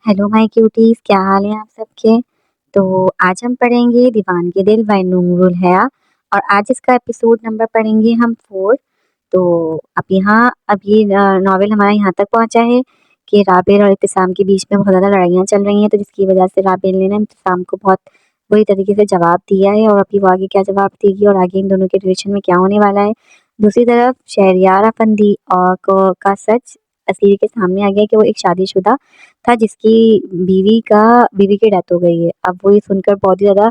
Hello my cuties, क्या हाल है आप सबके। तो आज हम पढ़ेंगे दीवानगी दिल बाय नूरुल हया। और आज इसका एपिसोड नंबर पढ़ेंगे हम 4। तो अब ये नॉवेल हमारा यहाँ तक पहुँचा है कि राबेल और इत्तिसाम के बीच में बहुत ज़्यादा लड़ाइयाँ चल रही हैं, तो जिसकी वजह से राबेल ने ना इत्तिसाम को बहुत बुरी तरीके से जवाब दिया है, और अभी वो आगे क्या जवाब देगी और आगे इन दोनों के रिलेशन में क्या होने वाला है। दूसरी तरफ शहरयार अफंदी और का सच असीर के सामने आ गया कि वो एक शादीशुदा था जिसकी बीवी की डेथ हो गई है। अब वो ये सुनकर बहुत ही ज़्यादा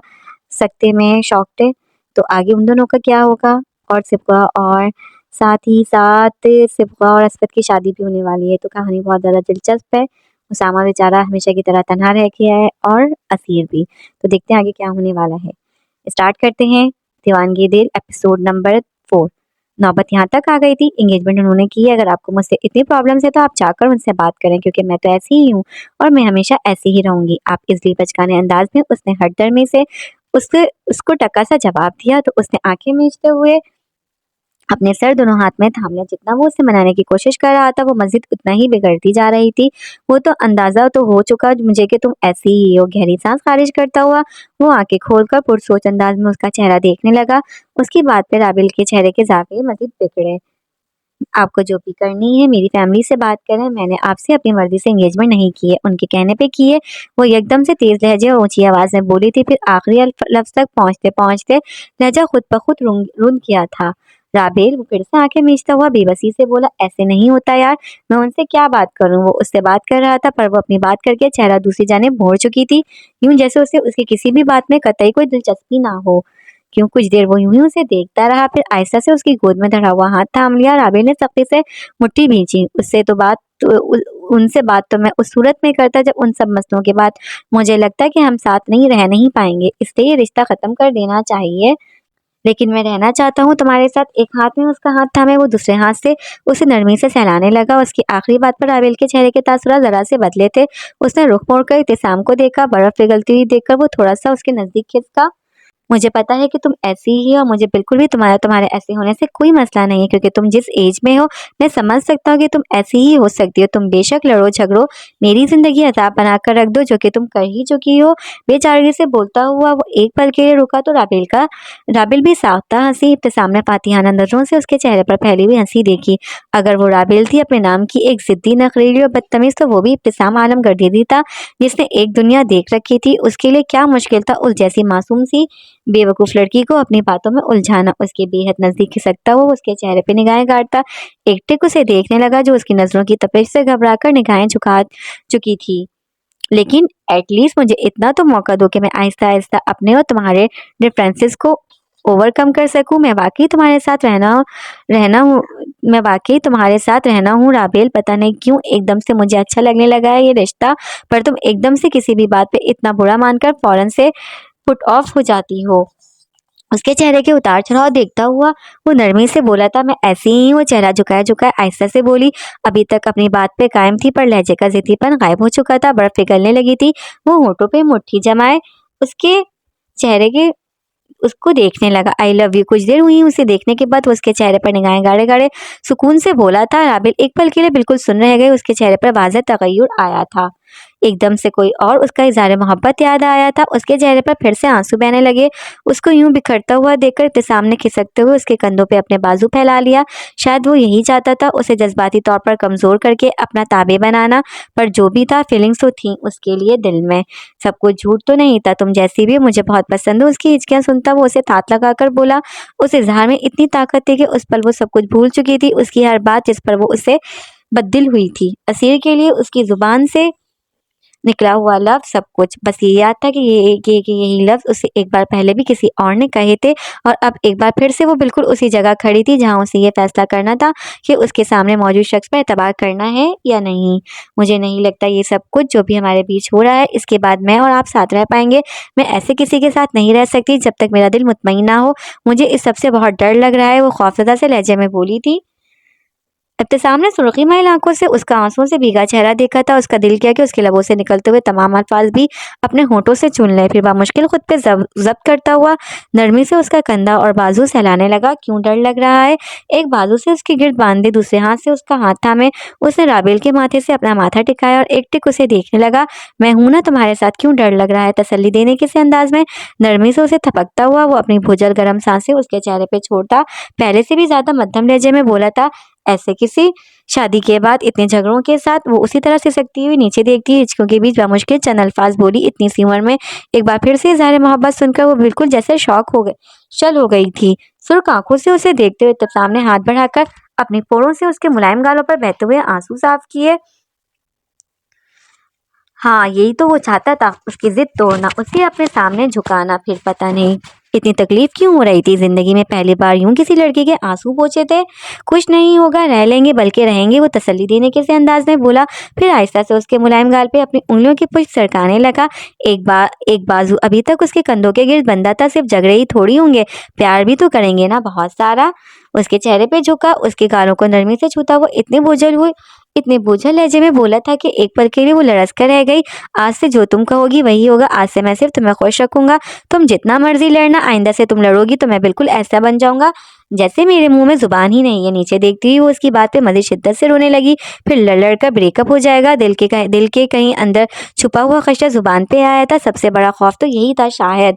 सख्ते में शॉक्ड है। तो आगे उन दोनों का क्या होगा, और सिपका और साथ ही साथ सिपका और असफत की शादी भी होने वाली है। तो कहानी बहुत ज़्यादा दिलचस्प है। उसामा बेचारा हमेशा की तरह तन्हा रह गया है, और असीर भी। तो देखते हैं आगे क्या होने वाला है। स्टार्ट करते हैं दीवानगी दिल एपिसोड नंबर 4। नौबत यहाँ तक आ गई थी, एंगेजमेंट उन्होंने की है। अगर आपको मुझसे इतनी प्रॉब्लम्स है तो आप जाकर उनसे बात करें, क्योंकि मैं तो ऐसी ही हूँ और मैं हमेशा ऐसी ही रहूंगी। आप इसलिए बचकाने अंदाज में उसने हठधर्मी से उसके उसको टका सा जवाब दिया। तो उसने आंखें मीचते हुए अपने सर दोनों हाथ में थाम लिया। जितना वो उसे मनाने की कोशिश कर रहा था, वो मस्जिद उतना ही बिगड़ती जा रही थी। वो तो अंदाजा तो हो चुका मुझे कि तुम ऐसी ही हो। गहरी सांस खारिज करता हुआ वो आंखें खोलकर पुरसोच अंदाज में उसका चेहरा देखने लगा। उसकी बात पे राबिल के चेहरे के जाविये मजीद बिगड़े। आपको जो भी करनी है मेरी फैमिली से बात करें। मैंने आपसे अपनी मर्जी से एंगेजमेंट नहीं की है, उनके कहने पे की है। वो एकदम से तेज लहजे और ऊंची आवाज में बोली थी। फिर आखिरी लफ्ज तक पहुंचते पहुंचते लहजा खुद ब खुद रुन किया था। राबेल वो फिर से आंखें मीचता हुआ बेबसी से बोला, ऐसे नहीं होता यार, मैं उनसे क्या बात करूं। वो उससे बात कर रहा था, पर वो अपनी बात करके चेहरा दूसरी जानिब मोड़ चुकी थी, यूं जैसे उसे उसकी किसी भी बात में कतई कोई दिलचस्पी ना हो। क्यों कुछ देर वो यूं ही उसे देखता रहा, फिर आहिस्ता से उसकी गोद में धरा हुआ हाथ थाम लिया। राबेल ने सख्ती से मुट्ठी भींची। उनसे बात तो मैं उस सूरत में करता जब उन सब मसलों के बाद मुझे लगता कि हम साथ नहीं पाएंगे, इसलिए ये रिश्ता खत्म कर देना चाहिए। लेकिन मैं रहना चाहता हूँ तुम्हारे साथ। एक हाथ में उसका हाथ थामे वो दूसरे हाथ से उसे नरमी से सहलाने लगा। उसकी आखिरी बात पर राबेल के चेहरे के तासुरात जरा से बदले थे। उसने रुख मोड़कर इत्तेसाम को देखा। बर्फ पिघलती हुई देखकर वो थोड़ा सा उसके नजदीक खिसका। मुझे पता है कि तुम ऐसी ही हो, मुझे बिल्कुल भी तुम्हारे ऐसे होने से कोई मसला नहीं है, क्योंकि तुम जिस एज में हो मैं समझ सकता हूँ कि तुम ऐसी ही हो सकती हो। तुम बेशक लड़ो झगड़ो, मेरी जिंदगी अजाब बनाकर रख दो, जो कि तुम कर ही चुकी हो। बेचारगी से बोलता हुआ वो एक पल के लिए रुका, तो राबिल भी साख्ता हंसी। इब्तिसाम ने फातिहाना नजरों से उसके चेहरे पर फैली हुई हंसी देखी। अगर वो राबिल थी अपने नाम की एक जिद्दी नखरीली और बदतमीज, तो वो भी इब्तिसाम आलम गर्दीदी था, जिसने एक दुनिया देख रखी थी। उसके लिए क्या मुश्किल था उस जैसी मासूम सी बेवकूफ लड़की को अपनी बातों में उलझाना। उसके बेहद नजदीक खिसकता हुआ उसके चेहरे पे निगाहें गाड़ता एकटिक उसे देखने लगा, जो उसकी नजरों की तपिश से घबराकर निगाहें झुका चुकी थी। लेकिन एटलीस्ट मुझे इतना तो मौका दो कि मैं आहिस्ता आहिस्ता अपने और तुम्हारे डिफरेंसेस को ओवरकम कर सकूं। मैं वाकई तुम्हारे साथ रहना हूँ राबेल। पता नहीं क्यों एकदम से मुझे अच्छा लगने लगा है ये रिश्ता, पर तुम एकदम से किसी भी बात पे इतना बुरा मानकर फौरन से पुट ऑफ हो जाती हो। उसके चेहरे के उतार चढ़ाव देखता हुआ वो नरमी से बोला था, मैं ऐसी ही हूँ। चेहरा झुकाए झुकाए आहिस्ता से बोली। अभी तक अपनी बात पे कायम थी, पर लहजे का जिद्दीपन गायब हो चुका था। बर्फ पिघलने लगी थी। वो होठों पे मुट्ठी जमाए उसके चेहरे के उसको देखने लगा। I love you. कुछ देर हुई उसे देखने के बाद वो उसके चेहरे पर निगाहें गाड़े गाड़े सुकून से बोला था। राबिल एक पल के लिए बिल्कुल सुन रह गए। उसके चेहरे पर वाज़ेह तगय्युर आया था। एकदम से कोई और उसका इज़हार मोहब्बत याद आया था। उसके चेहरे पर फिर से आंसू बहने लगे। उसको यूं बिखरता हुआ देखकर इब्तिसाम ने खिसकते हुए उसके कंधों पे अपने बाजू फैला लिया। शायद वो यही चाहता था, उसे जज्बाती तौर पर कमजोर करके अपना ताबे बनाना। पर जो भी था, फीलिंग्स तो थी उसके लिए दिल में। सब कुछ झूठ तो नहीं था। तुम जैसी भी हो मुझे बहुत पसंद हो। उसकी हिचकियां सुनता वो उसे थात लगाकर बोला। उस इजहार में इतनी ताकत थी कि उस पल वो सब कुछ भूल चुकी थी। उसकी हर बात जिस पर वो उससे बद्दिल हुई थी। असीर के लिए उसकी जुबान से निकला हुआ लफ्ज सब कुछ। बस ये याद था कि यही लफ्ज उसे एक बार पहले भी किसी और ने कहे थे, और अब एक बार फिर से वो बिल्कुल उसी जगह खड़ी थी जहां उसे ये फैसला करना था कि उसके सामने मौजूद शख्स पर एतबार करना है या नहीं। मुझे नहीं लगता ये सब कुछ जो भी हमारे बीच हो रहा है, इसके बाद मैं और आप साथ रह पाएंगे। मैं ऐसे किसी के साथ नहीं रह सकती जब तक मेरा दिल मुतमईन ना हो। मुझे इस सबसे बहुत डर लग रहा है। वो खौफजदा से लहजे में बोली थी। इब्तिसाम ने सुर्खी माइल आंखों से उसका आंसुओं से भीगा चेहरा देखा था। उसका दिल किया कि उसके लबों से निकलते हुए तमाम अल्फाज भी अपने होठों से चुन ले। फिर बामुश्किल खुद पे जब्त करता हुआ नरमी से उसका कंधा और बाजू सहलाने लगा। क्यों डर लग रहा है? एक बाजू से उसकी गिर्द बांधे, दूसरे हाथ से उसका हाथ थामे उसने राबेल के माथे से अपना माथा टिकाया और एक टिक उसे देखने लगा। मैं हूं ना तुम्हारे साथ, क्यों डर लग रहा है? तसल्ली देने के से अंदाज में नरमी से उसे थपकता हुआ वो अपनी भुजल गर्म सांसें उसके चेहरे पे छोड़ता पहले से भी ज्यादा मध्यम लहजे में बोला था। ऐसे किसी शादी के बाद इतने झगड़ों के साथ वो उसी तरह से सकती हुई नीचे देखती, हिचकों के बीच बामुश्किल चंद अल्फाज बोली। इतनी सी उम्र में एक बार फिर से इज़हार मोहब्बत सुनकर वो बिल्कुल जैसे शौक हो गई चल हो गई थी। सुर्ख आंखों से उसे देखते हुए तब सामने हाथ बढ़ाकर अपनी पोरों से उसके मुलायम गालों पर बहते हुए आंसू साफ किए। हाँ, यही तो वो चाहता था, उसकी जिद तोड़ना, उसे अपने सामने झुकाना। फिर पता नहीं इतनी तकलीफ क्यों हो रही थी। जिंदगी में पहली बार यूं किसी लड़के के आंसू पोंछे थे। कुछ नहीं होगा, रह लेंगे, बल्कि रहेंगे, वो तसल्ली देने के से अंदाज में बोला। फिर आहिस्ता से उसके मुलायम गाल पे अपनी उंगलियों की पुष्ट सरकाने लगा। एक बाजू अभी तक उसके कंधों के गिर्द बंधा था। सिर्फ झगड़े ही थोड़ी होंगे, प्यार भी तो करेंगे ना, बहुत सारा। उसके चेहरे पे झुका, उसके गालों को नरमी से छूता हुआ इतने बोझल लहजे में बोला था कि एक पल के लिए वो लरस कर रह गई। आज से जो तुम कहोगी वही होगा। आज से मैं सिर्फ तुम्हें खुश रखूंगा। तुम जितना मर्जी लड़ना, आइंदा से तुम लड़ोगी तो मैं बिल्कुल ऐसा बन जाऊंगा जैसे मेरे मुंह में जुबान ही नहीं है। नीचे देखती हुई वो उसकी बात पे मजीद शिद्दत से रोने लगी। फिर लड़ लड़ कर ब्रेकअप हो जाएगा। दिल के कहीं अंदर छुपा हुआ खदशा जुबान पे आया था। सबसे बड़ा खौफ तो यही था। शायद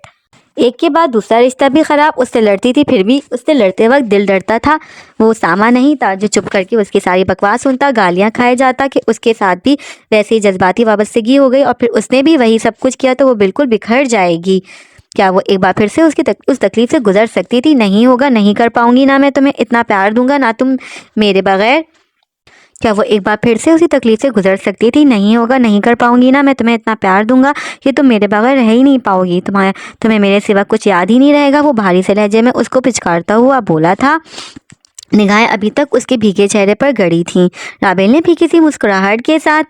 एक के बाद दूसरा रिश्ता भी खराब। उससे लड़ती थी, फिर भी उससे लड़ते वक्त दिल डरता था। वो सामा नहीं था जो चुप करके उसकी सारी बकवास सुनता, गालियां खाए जाता। कि उसके साथ भी वैसे ही जज्बाती वाबस्तगी हो गई और फिर उसने भी वही सब कुछ किया तो वो बिल्कुल बिखर जाएगी। क्या वो एक बार फिर से उस तकलीफ से गुजर सकती थी? नहीं होगा, नहीं कर पाऊंगी। ना मैं तुम्हें इतना प्यार दूंगा, ना तुम मेरे बगैर। क्या वो एक बार फिर से उसी तकलीफ से गुजर सकती थी? नहीं होगा, नहीं कर पाऊंगी। ना मैं तुम्हें इतना प्यार दूंगा कि तुम मेरे बगैर रह ही नहीं पाओगी। तुम्हें मेरे सिवा कुछ याद ही नहीं रहेगा। वो भारी से लहजे में उसको पिचकारता हुआ बोला था। निगाहें अभी तक उसके भीगे चेहरे पर गड़ी थीं। राबेल ने फीकी सी मुस्कुराहट के साथ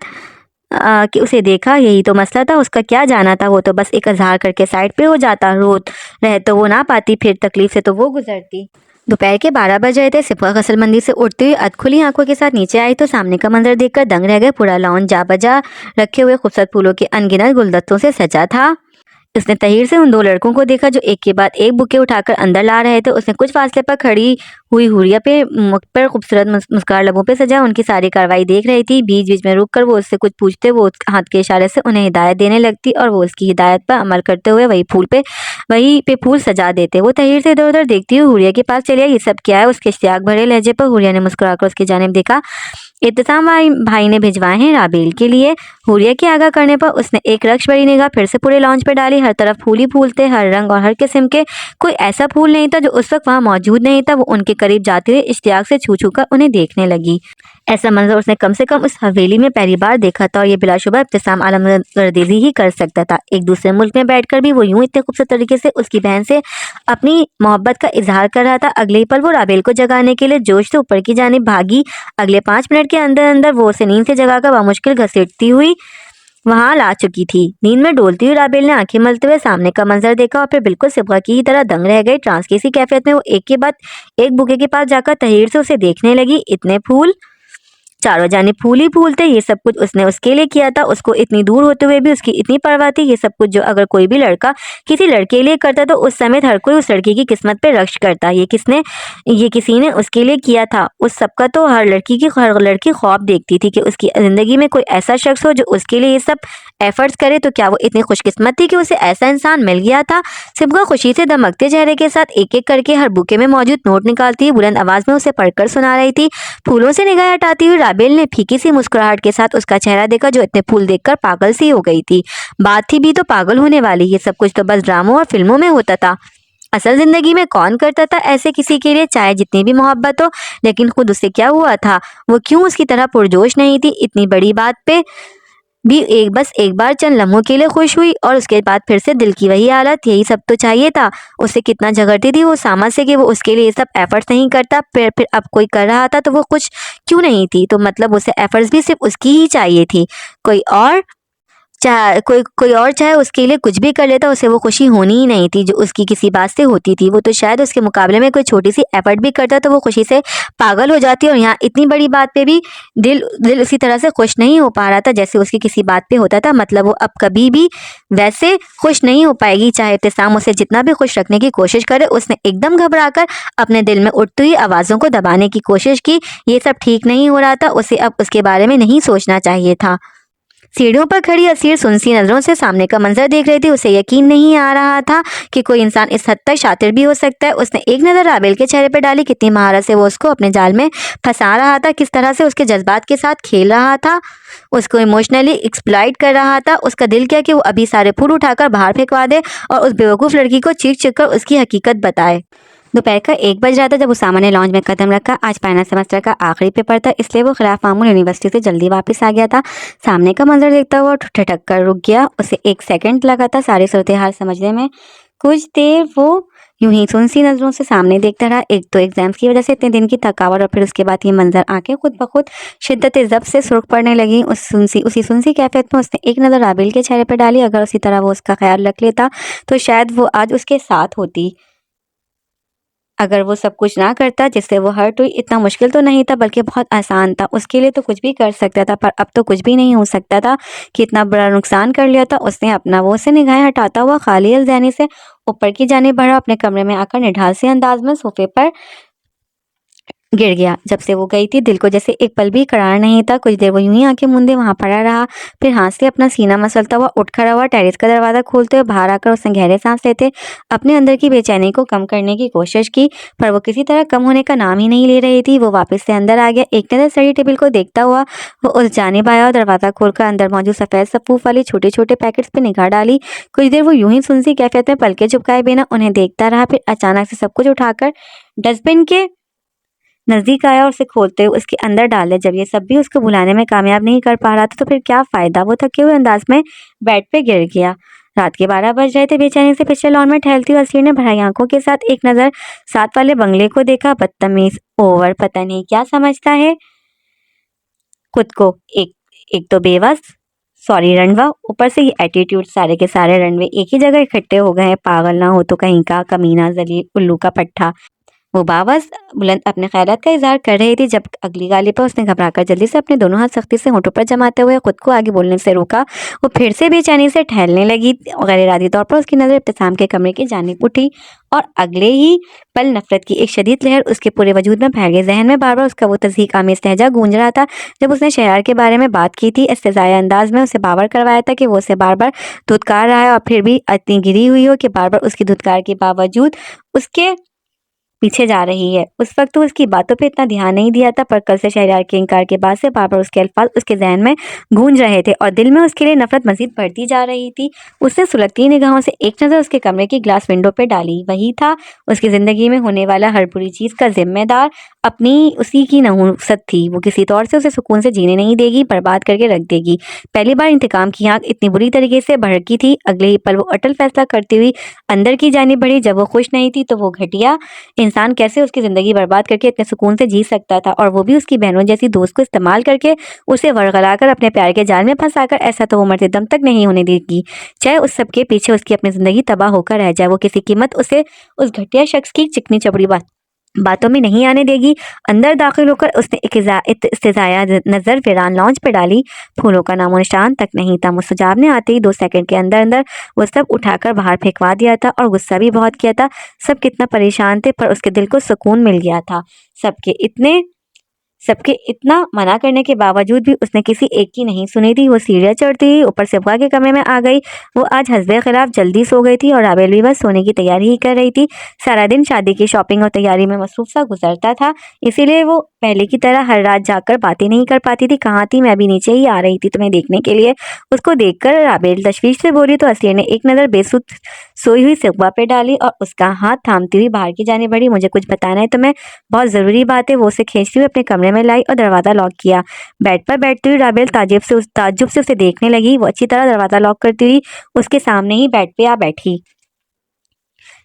कि उसे देखा। यही तो मसला था, उसका क्या जाना था। वो तो बस एक इजहार करके साइड पे हो जाता। रोत रह तो वो ना पाती, फिर तकलीफ से तो वो गुजरती। दोपहर के 12 बज रहे थे। सिपका गसलबंदी से उठती हुई अधखुली आंखों के साथ नीचे आई तो सामने का मंजर देखकर दंग रह गए। पूरा लॉन जा बजा रखे हुए खूबसूरत फूलों के अनगिनत गुलदस्तों से सजा था। उसने तहीर से उन दो लड़कों को देखा जो एक के बाद एक बुके उठाकर अंदर ला रहे थे। उसने कुछ फासले पर खड़ी हुई हुरिया पे मुख पर खूबसूरत मुस्कान लबों पे सजा उनकी सारी कार्रवाई देख रही थी। बीच बीच में रुककर वो उससे कुछ पूछते, वो उसके हाथ के इशारे से उन्हें हिदायत देने लगती और वो उसकी हिदायत पर अमल करते हुए वही पे फूल सजा देते। वो तहीर से इधर उधर देखती हुई हुरिया के पास चली आई। ये सब क्या है? उसके इश्तियाक भरे लहजे पर हुरिया ने मुस्कुराकर उसकी जानिब देखा। इब्तिसाम भाई ने भिजवाए हैं राबेल के लिए। हुरिया के आगाह करने पर उसने एक रक्श भरी निगाह फिर से पूरे लॉन्च पर डाली। हर तरफ फूल ही फूल थे, हर रंग और हर किस्म के। कोई ऐसा फूल नहीं था जो उस वक्त वहाँ मौजूद नहीं था। वो उनके करीब जाते हुए इश्तियाक से छू छू कर उन्हें देखने लगी। ऐसा मंजर उसने कम से कम उस हवेली में पहली बार देखा था और ये बिलाशुबा इब्तिसाम आलमगीर ही कर सकता था। एक दूसरे मुल्क में बैठकर भी वो यूं इतने खूबसूरत तरीके से उसकी बहन से अपनी मोहब्बत का इजहार कर रहा था। अगले ही पल वो राबेल को जगाने के लिए जोश से ऊपर की जानिब भागी। अगले 5 मिनट के अंदर अंदर वो उसे नींद से जगाकर बामुश्किल घसीटती हुई वहां ला चुकी थी। नींद में डोलती हुई राबेल ने आंखें मलते हुए सामने का मंजर देखा और फिर बिल्कुल सिबगा की ही तरह दंग रह गई। ट्रांस की सी कैफियत में वो एक के बाद एक बुके के पास जाकर तहीर से उसे देखने लगी। इतने फूल, चारों जानिब फूल ही फूल थे। ये सब कुछ उसने उसके लिए किया था। उसको इतनी दूर होते हुए भी उसकी इतनी परवाह थी। ये सब कुछ जो अगर कोई भी लड़का किसी लड़के के लिए करता तो उस समय हर कोई उस लड़की की किस्मत पे रक्श करता। ये किसी ने उसके लिए किया था। उस सब का तो हर लड़की ख्वाब देखती थी कि उसकी जिंदगी में कोई ऐसा शख्स हो जो उसके लिए ये सब एफर्ट्स करे। तो क्या वो इतनी खुशकिस्मत थी कि उसे ऐसा इंसान मिल गया था? सिबगा खुशी से दमकते चेहरे के साथ एक एक करके हर बुके में मौजूद नोट निकालती हुई बुलंद आवाज में उसे पढ़कर सुना रही थी। फूलों से निगाह हटाती हुई राबेल ने फीकी सी मुस्कुराहट के साथ उसका चेहरा देखा जो इतने फूल देखकर पागल सी हो गई थी। बात थी भी तो पागल होने वाली। ये सब कुछ तो बस ड्रामों और फिल्मों में होता था। असल जिंदगी में कौन करता था ऐसे किसी के लिए, चाहे जितनी भी मोहब्बत हो? लेकिन खुद उससे क्या हुआ था? वो क्यों उसकी तरह पुरजोश नहीं थी? इतनी बड़ी बात पे भी एक बार चंद लम्हों के लिए खुश हुई और उसके बाद फिर से दिल की वही हालत। यही सब तो चाहिए था। उससे कितना झगड़ती थी वो सामा से कि वो उसके लिए ये सब एफर्ट्स नहीं करता। फिर अब कोई कर रहा था तो वो कुछ क्यों नहीं थी? तो मतलब उसे एफर्ट्स भी सिर्फ उसकी ही चाहिए थी, कोई और चाहे कोई कोई और चाहे उसके लिए कुछ भी कर लेता, उसे वो खुशी होनी ही नहीं थी जो उसकी किसी बात से होती थी। वो तो शायद उसके मुकाबले में कोई छोटी सी एफर्ट भी करता तो वो खुशी से पागल हो जाती, और यहाँ इतनी बड़ी बात पे भी दिल दिल उसी तरह से खुश नहीं हो पा रहा था जैसे उसकी किसी बात पे होता था। मतलब वो अब कभी भी वैसे खुश नहीं हो पाएगी, चाहे इब्तिसाम उसे जितना भी खुश रखने की कोशिश करे। उसने एकदम घबरा कर अपने दिल में उठती हुई आवाज़ों को दबाने की कोशिश की। ये सब ठीक नहीं हो रहा था, उसे अब उसके बारे में नहीं सोचना चाहिए था। सीढ़ियों पर खड़ी असीर सुनसी नजरों से सामने का मंजर देख रही थी। उसे यकीन नहीं आ रहा था कि कोई इंसान इस हद तक शातिर भी हो सकता है। उसने एक नज़र राबेल के चेहरे पर डाली, कितनी महारत से वो उसको अपने जाल में फंसा रहा था, किस तरह से उसके जज्बात के साथ खेल रहा था, उसको इमोशनली एक्सप्लॉइट कर रहा था। उसका दिल किया कि वो अभी सारे फूल उठाकर बाहर फेंकवा दे और उस बेवकूफ़ लड़की को चीख चीख कर उसकी हकीकत बताए। दोपहर का 1 बज रहा था जब उसामा ने लॉन्च में कदम रखा। आज फाइनल सेमेस्टर का आखिरी पेपर था, इसलिए वो खिलाफ मामूल यूनिवर्सिटी से जल्दी वापस आ गया था। सामने का मंजर देखता हुआ ठिठक कर रुक गया। उसे 1 सेकंड लगा था सारी सूरत हाल समझने में। कुछ देर वो यूं ही सुनसी नजरों से सामने देखता रहा। एक तो एग्जाम्स की वजह से इतने दिन की थकावट, और फिर उसके बाद ये मंजर आंखें खुद ब खुद शिद्दत ज़ब्त से सुर्ख पड़ने लगी। उसी सुनसी कैफियत में उसने एक नज़र राबिल के चेहरे पर डाली। अगर उसी तरह वो उसका ख्याल रख लेता तो शायद वो आज उसके साथ होती। अगर वो सब कुछ ना करता जिससे वो हर्ट हुई, इतना मुश्किल तो नहीं था बल्कि बहुत आसान था। उसके लिए तो कुछ भी कर सकता था, पर अब तो कुछ भी नहीं हो सकता था कि इतना बड़ा नुकसान कर लिया था उसने अपना। वो से निगाहें हटाता हुआ खाली अलज़हनी से ऊपर की जानिब बढ़ा। अपने कमरे में आकर निढाल से अंदाज में सोफे पर गिर गया। जब से वो गई थी दिल को जैसे एक पल भी करार नहीं था। कुछ देर वो यूं ही आंखें मूंदे वहां पड़ा रहा, फिर हाथ से अपना सीना मसलता हुआ उठ खड़ा हुआ। टेरेस का दरवाजा खोलते हुए बाहर आकर उसने गहरे सांस लेते अपने अंदर की बेचैनी को कम करने की कोशिश की, पर वो किसी तरह कम होने का नाम ही नहीं ले रही थी। वो वापस से अंदर आ गया। एक नज़र स्टडी टेबल को देखता हुआ वो उस जानिब आया और दरवाजा खोलकर अंदर मौजूद सफेद सफ़ूफ वाली छोटे छोटे पैकेट्स पे निगाह डाली। कुछ देर वो यूं ही सुनसी कैफियत में पलके झुकाए बिना उन्हें देखता रहा, फिर अचानक से सब कुछ उठाकर डस्टबिन के नजदीक आया और उसे खोलते हुए उसके अंदर डाले। जब ये सब भी उसको भुलाने में कामयाब नहीं कर पा रहा था तो फिर क्या फायदा। वो थके हुए अंदाज में बेड पे गिर गया। रात के 12 बज रहे थे। बेचैनी से पिछले लॉन में टहलती हुई असीर ने भराई आंखों के साथ एक नजर साथ वाले बंगले को देखा। बदतमीज, ओवर, पता नहीं क्या समझता है खुद को। एक एक तो बेबस, सॉरी रणवा, ऊपर से ये एटीट्यूड। सारे के सारे रणवे एक ही जगह इकट्ठे हो गए हैं। पागल ना हो तो कहीं का, कमीना, जलील, उल्लू का पट्टा। वो बावस बुलंद अपने ख्यालात का इजहार कर रही थी जब अगली गाली पर उसने घबराकर जल्दी से अपने दोनों हाथ सख्ती से होठों पर जमाते हुए खुद को आगे बोलने से रोका। वो फिर से बेचैनी से टहलने लगी। गैर इरादी तौर पर उसकी नज़र इब्तिसाम के कमरे की जानिब उठी और अगले ही पल नफरत की एक शदीद लहर उसके पूरे वजूद में फैल गई। जहन में बार बार उसका वो तज़हीक आमेज़ लहजा गूंज रहा था जब उसने शहर के बारे में बात की थी। इस्तेज़ाया अंदाज में उसे बावर करवाया था कि वो उसे बार बार धुतकार रहा है और फिर भी इतनी गिरी हुई हो कि बार बार उसकी धुतकार के बावजूद उसके पीछे जा रही है। उस वक्त तो उसकी बातों पे इतना ध्यान नहीं दिया था, पर कल से शहरयार के इनकार के बाद से बार बार उसके अल्फाज उसके जहन में गूंज रहे थे और दिल में उसके लिए नफरत मजीद बढ़ती जा रही थी। उसने सुलगती निगाहों से एक नज़र उसके कमरे की ग्लास विंडो पे डाली। वही था उसकी ज़िंदगी में होने वाला हर बुरी चीज़ का जिम्मेदार अपनी उसी की नहुसत थी। वो किसी तौर से उसे सुकून से जीने नहीं देगी, बर्बाद करके रख देगी। पहली बार इंतकाम की आग इतनी बुरी तरीके से भड़की थी। अगले ही पल वो अटल फैसला करती हुई अंदर की जानिब बढ़ी। जब वो खुश नहीं थी तो वो घटिया इंसान कैसे उसकी ज़िंदगी बर्बाद करके इतने सुकून से जी सकता था, और वो भी उसकी बहनों जैसी दोस्त को इस्तेमाल करके उसे वरगलाकर अपने प्यार के जाल में फंसाकर। ऐसा तो वो मरते दम तक नहीं होने देगी, चाहे उस सब के पीछे उसकी अपनी ज़िंदगी तबाह होकर रह जाए। वो किसी कीमत उसे उस घटिया शख्स की चिकनी चपड़ी बातों में नहीं आने देगी। अंदर दाखिल होकर उसने एक इस्तेज़ाया नज़र वीरान लॉन्च पे डाली। फूलों का नामो निशान तक नहीं था। मुस्तजाब ने आते ही 2 सेकंड के अंदर अंदर वो सब उठाकर बाहर फेंकवा दिया था और गुस्सा भी बहुत किया था। सब कितना परेशान थे, पर उसके दिल को सुकून मिल गया था। सबके इतना मना करने के बावजूद भी उसने किसी एक की नहीं सुनी थी। वो सीढ़ियाँ चढ़ती हुई ऊपर सिफा के कमरे में आ गई। वो आज हस्बे खिलाफ जल्दी सो गई थी और राबेल भी बस सोने की तैयारी ही कर रही थी। सारा दिन शादी की शॉपिंग और तैयारी में मसरूफ सा गुजरता था, इसीलिए वो पहले की तरह हर रात जाकर बातें नहीं कर पाती थी। कहाँ थी? मैं भी नीचे ही आ रही थी तुम्हें देखने के लिए। उसको देखकर राबेल तशवीश से बोली तो असलियत ने एक नज़र बेसुध सोई हुई सिफा पे डाली और उसका हाथ थामती हुई बाहर की जाने बढ़ी। मुझे कुछ बताना है तुम्हें, बहुत ज़रूरी बात है। वो उसे खींचती हुई अपने कमरे में लाई और दरवाज़ा लॉक किया। बेड पर बैठती हुई राबेल ताज्जुब से उसे देखने लगी। वो अच्छी तरह दरवाज़ा लॉक करती हुई उसके सामने ही बेड पे आ बैठी।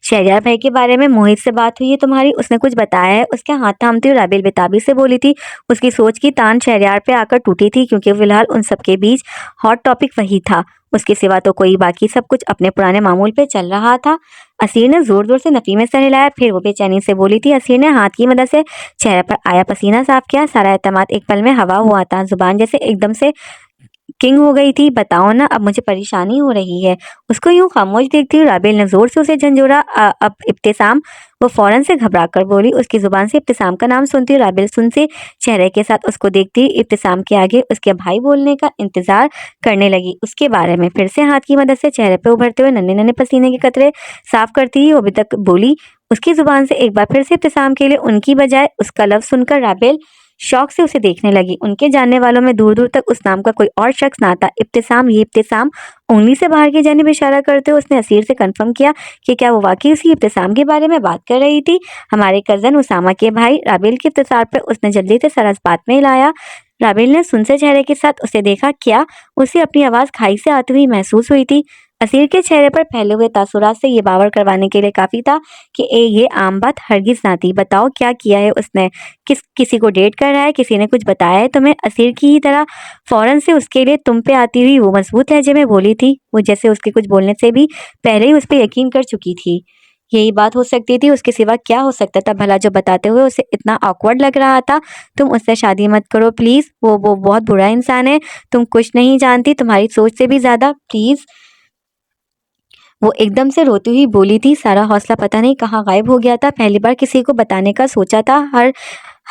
शहरयार भाई के बारे में मोहित से बात हुई है तुम्हारी, उसने कुछ बताया है? उसके हाथ थामती हुई राबेल बेताबी से बोली थी। उसकी सोच की तान शहरयार पे आकर टूटी थी, क्योंकि फिलहाल उन सबके बीच हॉट टॉपिक वही था। उसके सिवा तो कोई बाकी सब कुछ अपने पुराने मामूल पे चल रहा था। असीर ने जोर जोर से नफी में सर हिलाया, फिर वो बेचैनी से बोली थी। असीर ने हाथ की मदद से चेहरे पर आया पसीना साफ किया। सारा एतमाद एक पल में हवा हुआ था, जुबान जैसे एकदम से किंग हो गई थी। बताओ ना, अब मुझे परेशानी हो रही है। उसको यूं खामोश देखती हुई राबेल ने जोर से उसे झंझोड़ा। अब इब्तिसाम। वो फौरन से घबरा कर बोली। उसकी जुबान से इब्तिसाम का नाम सुनती हुई राबेल सुन से चेहरे के साथ उसको देखती इब्तिसाम के आगे उसके भाई बोलने का इंतजार करने लगी। उसके बारे में फिर से हाथ की मदद से चेहरे पे उभरते हुए नन्हे नन्हे पसीने के कतरे साफ करती ही वो अभी तक बोली। उसकी जुबान से एक बार फिर से इब्तिसाम के लिए उनकी बजाय उसका लफ्ज सुनकर राबेल शौक से उसे देखने लगी। उनके जानने वालों में दूर दूर तक उस नाम का कोई और शख्स ना था। इब्तिसाम, ये इब्तिसाम। उंगली से बाहर की जानिब इशारा करते हुए उसने असीर से कंफर्म किया कि क्या वो वाकई उसी इब्तिसाम के बारे में बात कर रही थी, हमारे कजन उसामा के भाई। राबेल के इत्तेसार पर उसने जल्दी से सर इस बात में हिलाया। राबेल ने सुनसे चेहरे के साथ उसे देखा। क्या उसे अपनी आवाज खाई से आती हुई महसूस हुई थी? असीर के चेहरे पर फैले हुए तासुरात से ये बावर करवाने के लिए काफी था कि ये आम बात हरगिज ना थी। बताओ क्या किया है उसने? किसी को डेट कर रहा है? किसी ने कुछ बताया है तुम्हें? असीर की ही तरह फौरन से उसके लिए तुम पे आती हुई वो मजबूत लहजे में बोली थी। वो जैसे उसके कुछ बोलने से भी पहले ही उस पर यकीन कर चुकी थी। यही बात हो सकती थी, उसके सिवा क्या हो सकता था भला, जो बताते हुए उसे इतना ऑकवर्ड लग रहा था। तुम उससे शादी मत करो प्लीज, वो बहुत बुरा इंसान है। तुम कुछ नहीं जानती, तुम्हारी सोच से भी ज्यादा, प्लीज। वो एकदम से रोती हुई बोली थी। सारा हौसला पता नहीं कहाँ गायब हो गया था। पहली बार किसी को बताने का सोचा था। हर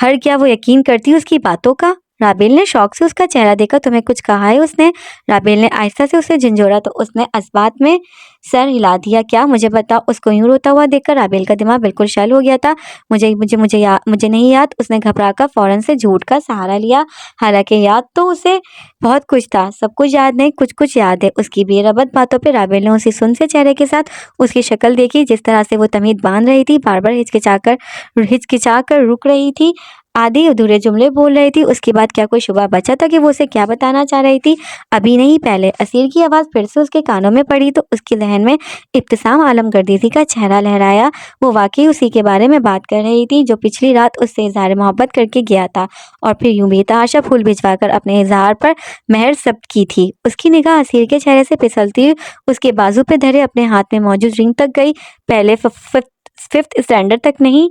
हर क्या वो यकीन करती उसकी बातों का? राबेल ने शौक से उसका चेहरा देखा। तुम्हें कुछ कहा है उसने? राबेल ने आहिस्ता से उसे झंझोड़ा तो उसने इस्बात में सर हिला दिया। क्या? मुझे बताओ। उसको यूं रोता हुआ देखकर राबेल का दिमाग बिल्कुल शल हो गया था। मुझे नहीं याद। उसने घबरा कर फौरन से झूठ का सहारा लिया। हालांकि याद तो उसे बहुत कुछ था, सब कुछ याद नहीं, कुछ कुछ याद है। उसकी बेरबत बातों पर राबेल ने उसी सुन से चेहरे के साथ उसकी शक्ल देखी, जिस तरह से वो तमीद बांध रही थी, बार बार हिचकिचा कर रुक रही थी, आधे अधूरे जुमले बोल रही थी। उसके बाद क्या कोई शुबा बचा था कि वो उसे क्या बताना चाह रही थी? अभी नहीं, पहले। असीर की आवाज़ फिर से उसके कानों में पड़ी तो उसके जहन में इब्तिसाम आलम गर्दीजी का चेहरा लहराया। वो वाकई उसी के बारे में बात कर रही थी जो पिछली रात उससे इजहार मोहब्बत करके गया था और फिर यूं बेतहाशा फूल भिजवाकर अपने इजहार पर मेहर जब्त की थी। उसकी निगाह असीर के चेहरे से फिसलती हुई उसके बाजू पे धरे अपने हाथ में मौजूद रिंग तक गई। पहले फिफ्थ स्टैंडर्ड तक नहीं,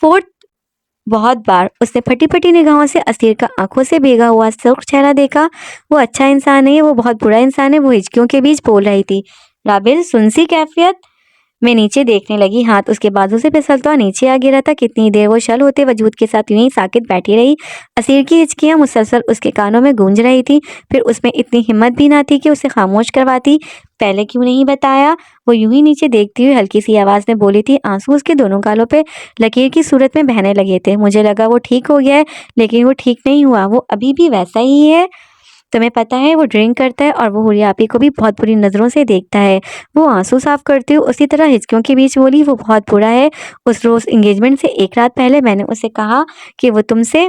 फोर्थ। बहुत बार उसने फटी फटी निगाहों से असीर का आंखों से भीगा हुआ सुर्ख चेहरा देखा। वो अच्छा इंसान नहीं है, वो बहुत बुरा इंसान है, वो हिचकियों के बीच बोल रही थी। राबेल सुनसी कैफियत में नीचे देखने लगी। हाथ उसके बाजू से फिसलता हुआ नीचे आ गिरा था। कितनी देर वो शल होते वजूद के साथ यूं ही साकित बैठी रही। असीर की हिचकियां मुसलसल उसके कानों में गूंज रही थी। फिर उसमें इतनी हिम्मत भी ना थी कि उसे खामोश करवाती। पहले क्यों नहीं बताया? वो यूं ही नीचे देखती हुई हल्की सी आवाज में बोली थी। आंसू उसके दोनों गालों पे लकीर की सूरत में बहने लगे थे। मुझे लगा वो ठीक हो गया है, लेकिन वो ठीक नहीं हुआ। वो अभी भी वैसा ही है। तुम्हें पता है, वो ड्रिंक करता है और वो हुरिया आपी को भी बहुत बुरी नज़रों से देखता है। वो आंसू साफ करती हुई उसी तरह हिचकियों के बीच बोली। वो बहुत बुरा है। उस रोज एंगेजमेंट से एक रात पहले मैंने उसे कहा कि वो तुमसे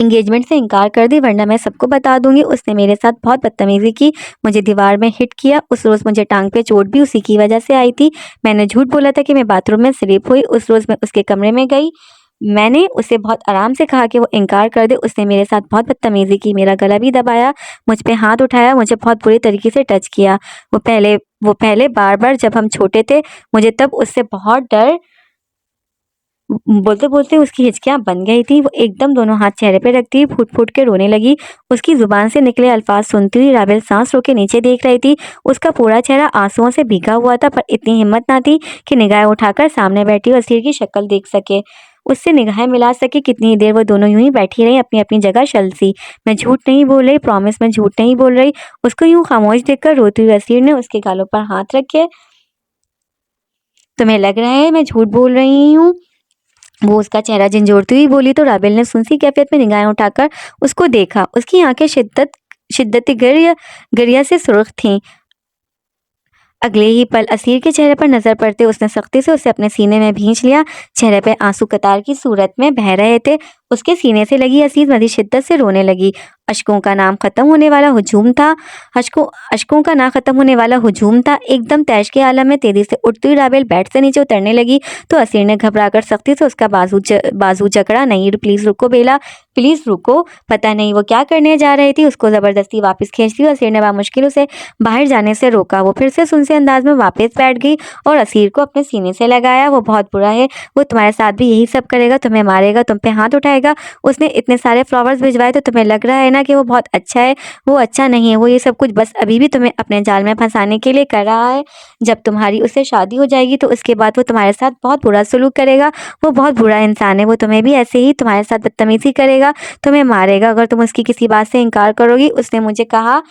एंगेजमेंट से इनकार कर दी, वरना मैं सबको बता दूंगी। उसने मेरे साथ बहुत बदतमीजी की, मुझे दीवार में हिट किया। उस रोज मुझे टांग पे चोट भी उसी की वजह से आई थी। मैंने झूठ बोला था कि मैं बाथरूम में स्लिप हुई। उस रोज मैं उसके कमरे में गई। मैंने उसे बहुत आराम से कहा कि वो इनकार कर दे। उसने मेरे साथ बहुत बदतमीजी की, मेरा गला भी दबाया, मुझ पे हाथ उठाया, मुझे बहुत बुरी तरीके से टच किया। वो पहले बार बार जब हम छोटे थे, मुझे तब उससे बहुत डर। बोलते बोलते उसकी हिचकियां बन गई थी। वो एकदम दोनों हाथ चेहरे पे रखती हुई फूट फूट के रोने लगी। उसकी जुबान से निकले अल्फाज सुनती हुई राबेल सांस रोके नीचे देख रही थी। उसका पूरा चेहरा आंसुओं से भीगा हुआ था, पर इतनी हिम्मत ना थी कि निगाहें उठाकर सामने बैठी असीर की शक्ल देख सके, उससे निगाहें मिला सके। कितनी देर वो दोनों यूं ही बैठी रही, अपनी अपनी जगह शलसी। मैं झूठ नहीं बोल रही, प्रॉमिस, मैं झूठ नहीं बोल रही। उसको यूं खामोश देखकर रोती हुई असीर ने उसके गालों पर हाथ रखे। तुम्हें लग रहा है मैं झूठ बोल रही हूँ? वो उसका चेहरा झंझोड़ती हुई बोली तो राबेल ने सुनसी कैफियत में निगाहें उठाकर उसको देखा। उसकी आंखें शिद्दती गरिया से सुर्ख थीं। अगले ही पल असीर के चेहरे पर नजर पड़ते उसने सख्ती से उसे अपने सीने में भींच लिया। चेहरे पे आंसू कतार की सूरत में बह रहे थे। उसके सीने से लगी असीर मज़ीद शिद्दत से रोने लगी। अशकों का नाम खत्म होने वाला हुजूम था अशकों का ना खत्म होने वाला हुजूम था। एकदम तैश के आलम में तेजी से उठती हुई राबेल बेड से नीचे उतरने लगी तो असीर ने घबराकर सख्ती से उसका बाजू जकड़ा। नहीं प्लीज रुको बेला, प्लीज रुको। पता नहीं वो क्या करने जा रही थी। उसको जबरदस्ती वापस खींचती हुई असीर ने बामुश्किल उसे बाहर जाने से रोका। वो फिर से सुनसे अंदाज में वापस बैठ गई और असीर को अपने सीने से लगाया। वो बहुत बुरा है, वो तुम्हारे साथ भी यही सब करेगा, तुम्हें मारेगा, तुम पे हाथ उठाएगा। उसने इतने सारे फ्लावर्स भिजवाए तो तुम्हें लग रहा है ना कि वो बहुत अच्छा है। वो अच्छा नहीं है, वो ये सब कुछ बस अभी भी तुम्हें अपने जाल में फंसाने के लिए कर रहा है। जब तुम्हारी उससे शादी हो जाएगी तो उसके बाद वो तुम्हारे साथ बहुत बुरा सलूक करेगा। वो बहुत बुरा इंसान है, वो तुम्हें भी ऐसे ही तुम्हारे साथ बदतमीजी करेगा, तुम्हें मारेगा अगर तुम उसकी किसी बात से इनकार करोगी। उसने मुझे कहा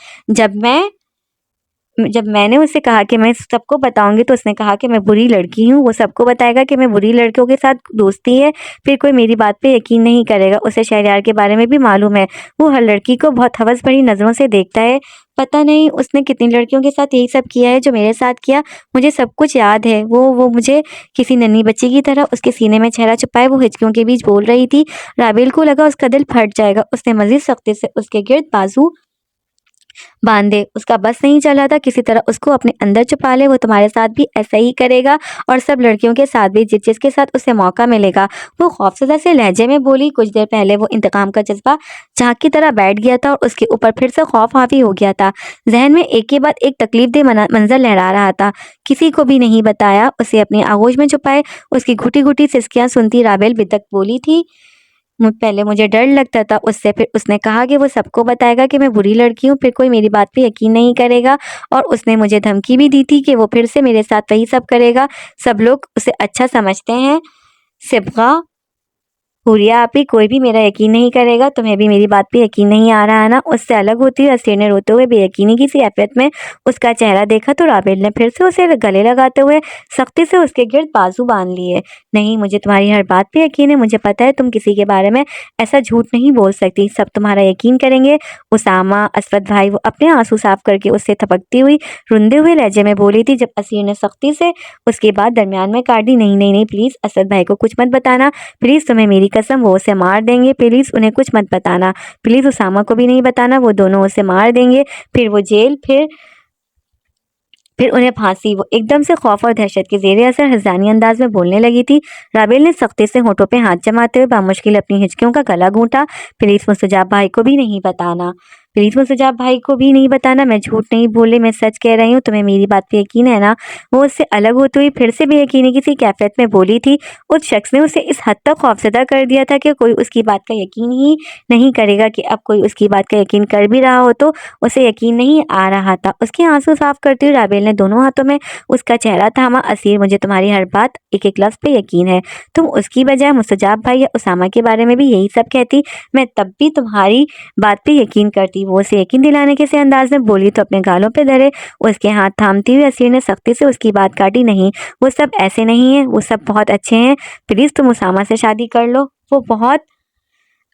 जब मैंने उससे कहा कि मैं सबको बताऊंगी तो उसने कहा कि मैं बुरी लड़की हूँ। वो सबको बताएगा कि मैं बुरी लड़कियों के साथ दोस्ती है, फिर कोई मेरी बात पे यकीन नहीं करेगा। उसे शहरयार के बारे में भी मालूम है, वो हर लड़की को बहुत हवस भरी नज़रों से देखता है। पता नहीं उसने कितनी लड़कियों के साथ यही सब किया है जो मेरे साथ किया। मुझे सब कुछ याद है। वो मुझे किसी नन्ही बच्ची की तरह उसके सीने में चेहरा छुपाए वो हिचकियों के बीच बोल रही थी। राबेल को लगा उसका दिल फट जाएगा। उसने मजीद सख्ती से उसके गिर्द बाजू बांधे। उसका बस नहीं चल रहा था, किसी तरह उसको अपने अंदर छुपा ले। वो तुम्हारे साथ भी ऐसा ही करेगा और सब लड़कियों के साथ भी जिसके साथ उसे मौका मिलेगा। वो खौफजदा से लहजे में बोली। कुछ देर पहले वो इंतकाम का जज्बा झांक की तरह बैठ गया था और उसके ऊपर फिर से खौफ हावी हो गया था। जहन में एक के बाद एक तकलीफ मंजर लहरा रहा था। किसी को भी नहीं बताया, उसे अपनी आगोश में छुपाए। उसकी घुटी घुटी सिसकियां सुनती राबेल बिदक बोली थी, पहले मुझे डर लगता था उससे, फिर उसने कहा कि वो सबको बताएगा कि मैं बुरी लड़की हूँ, फिर कोई मेरी बात पे यकीन नहीं करेगा। और उसने मुझे धमकी भी दी थी कि वो फिर से मेरे साथ वही सब करेगा। सब लोग उसे अच्छा समझते हैं। सिबगा, हुरिया आपी, कोई भी मेरा यकीन नहीं करेगा। तुम्हें भी मेरी बात पे यकीन नहीं आ रहा है ना। उससे अलग होती हुई असीर ने रोते हुए बेयकीनी की सी कैफियत में उसका चेहरा देखा तो राबेल ने फिर से उसे गले लगाते हुए सख्ती से उसके गिर्द बाजू बांध लिए। नहीं, मुझे तुम्हारी हर बात पे यकीन है। मुझे पता है तुम किसी के बारे में ऐसा झूठ नहीं बोल सकती। सब तुम्हारा यकीन करेंगे। उसामा, असवद भाई, वो अपने आंसू साफ करके उससे थपकती हुई रुंधे हुए लहजे में बोली थी। जब असीर ने सख्ती से उसके बाद दरमियान में काट दी। नहीं नहीं नहीं, प्लीज असद भाई को कुछ मत बताना, प्लीज, तुम्हें मेरी कसम, वो उसे मार देंगे। प्लीज उन्हें कुछ मत बताना, प्लीज उसामा को भी नहीं बताना, वो दोनों उसे मार देंगे। फिर वो जेल, फिर उन्हें फांसी। वो एकदम से खौफ और दहशत के जेर असर हजानी अंदाज में बोलने लगी थी। राबेल ने सख्ती से होठों पे हाथ जमाते हुए बामुश्किल अपनी हिचकियों का गला घूंटा। प्लीज मुस्तजाब भाई को भी नहीं बताना, प्लीज मुस्तजाब भाई को भी नहीं बताना। मैं झूठ नहीं बोले, मैं सच कह रही हूँ। तुम्हें मेरी बात पे यकीन है ना। वो उससे अलग होती हुई फिर से बेयकीनी किसी कैफियत में बोली थी। उस शख्स ने उसे इस हद तक खौफजदा कर दिया था कि कोई उसकी बात का यकीन ही नहीं करेगा कि अब कोई उसकी बात का यकीन कर भी रहा हो तो उसे यकीन नहीं आ रहा था। उसके आंसू साफ करते हुए राबेल ने दोनों हाथों में उसका चेहरा थामा। असीर, मुझे तुम्हारी हर बात, एक एक लफ्ज पे यकीन है। तुम उसकी बजाय मुस्तजाब भाई या उसामा के बारे में भी यही सब कहती, मैं तब भी तुम्हारी बात पे यकीन करती। वो उसे यकीन दिलाने के से अंदाज में बोली तो अपने गालों पे धरे उसके हाथ थामती हुई असीर ने सख्ती से उसकी बात काटी। नहीं, वो सब ऐसे नहीं है, वो सब बहुत अच्छे हैं। प्लीज तुम उसामा से शादी कर लो, वो बहुत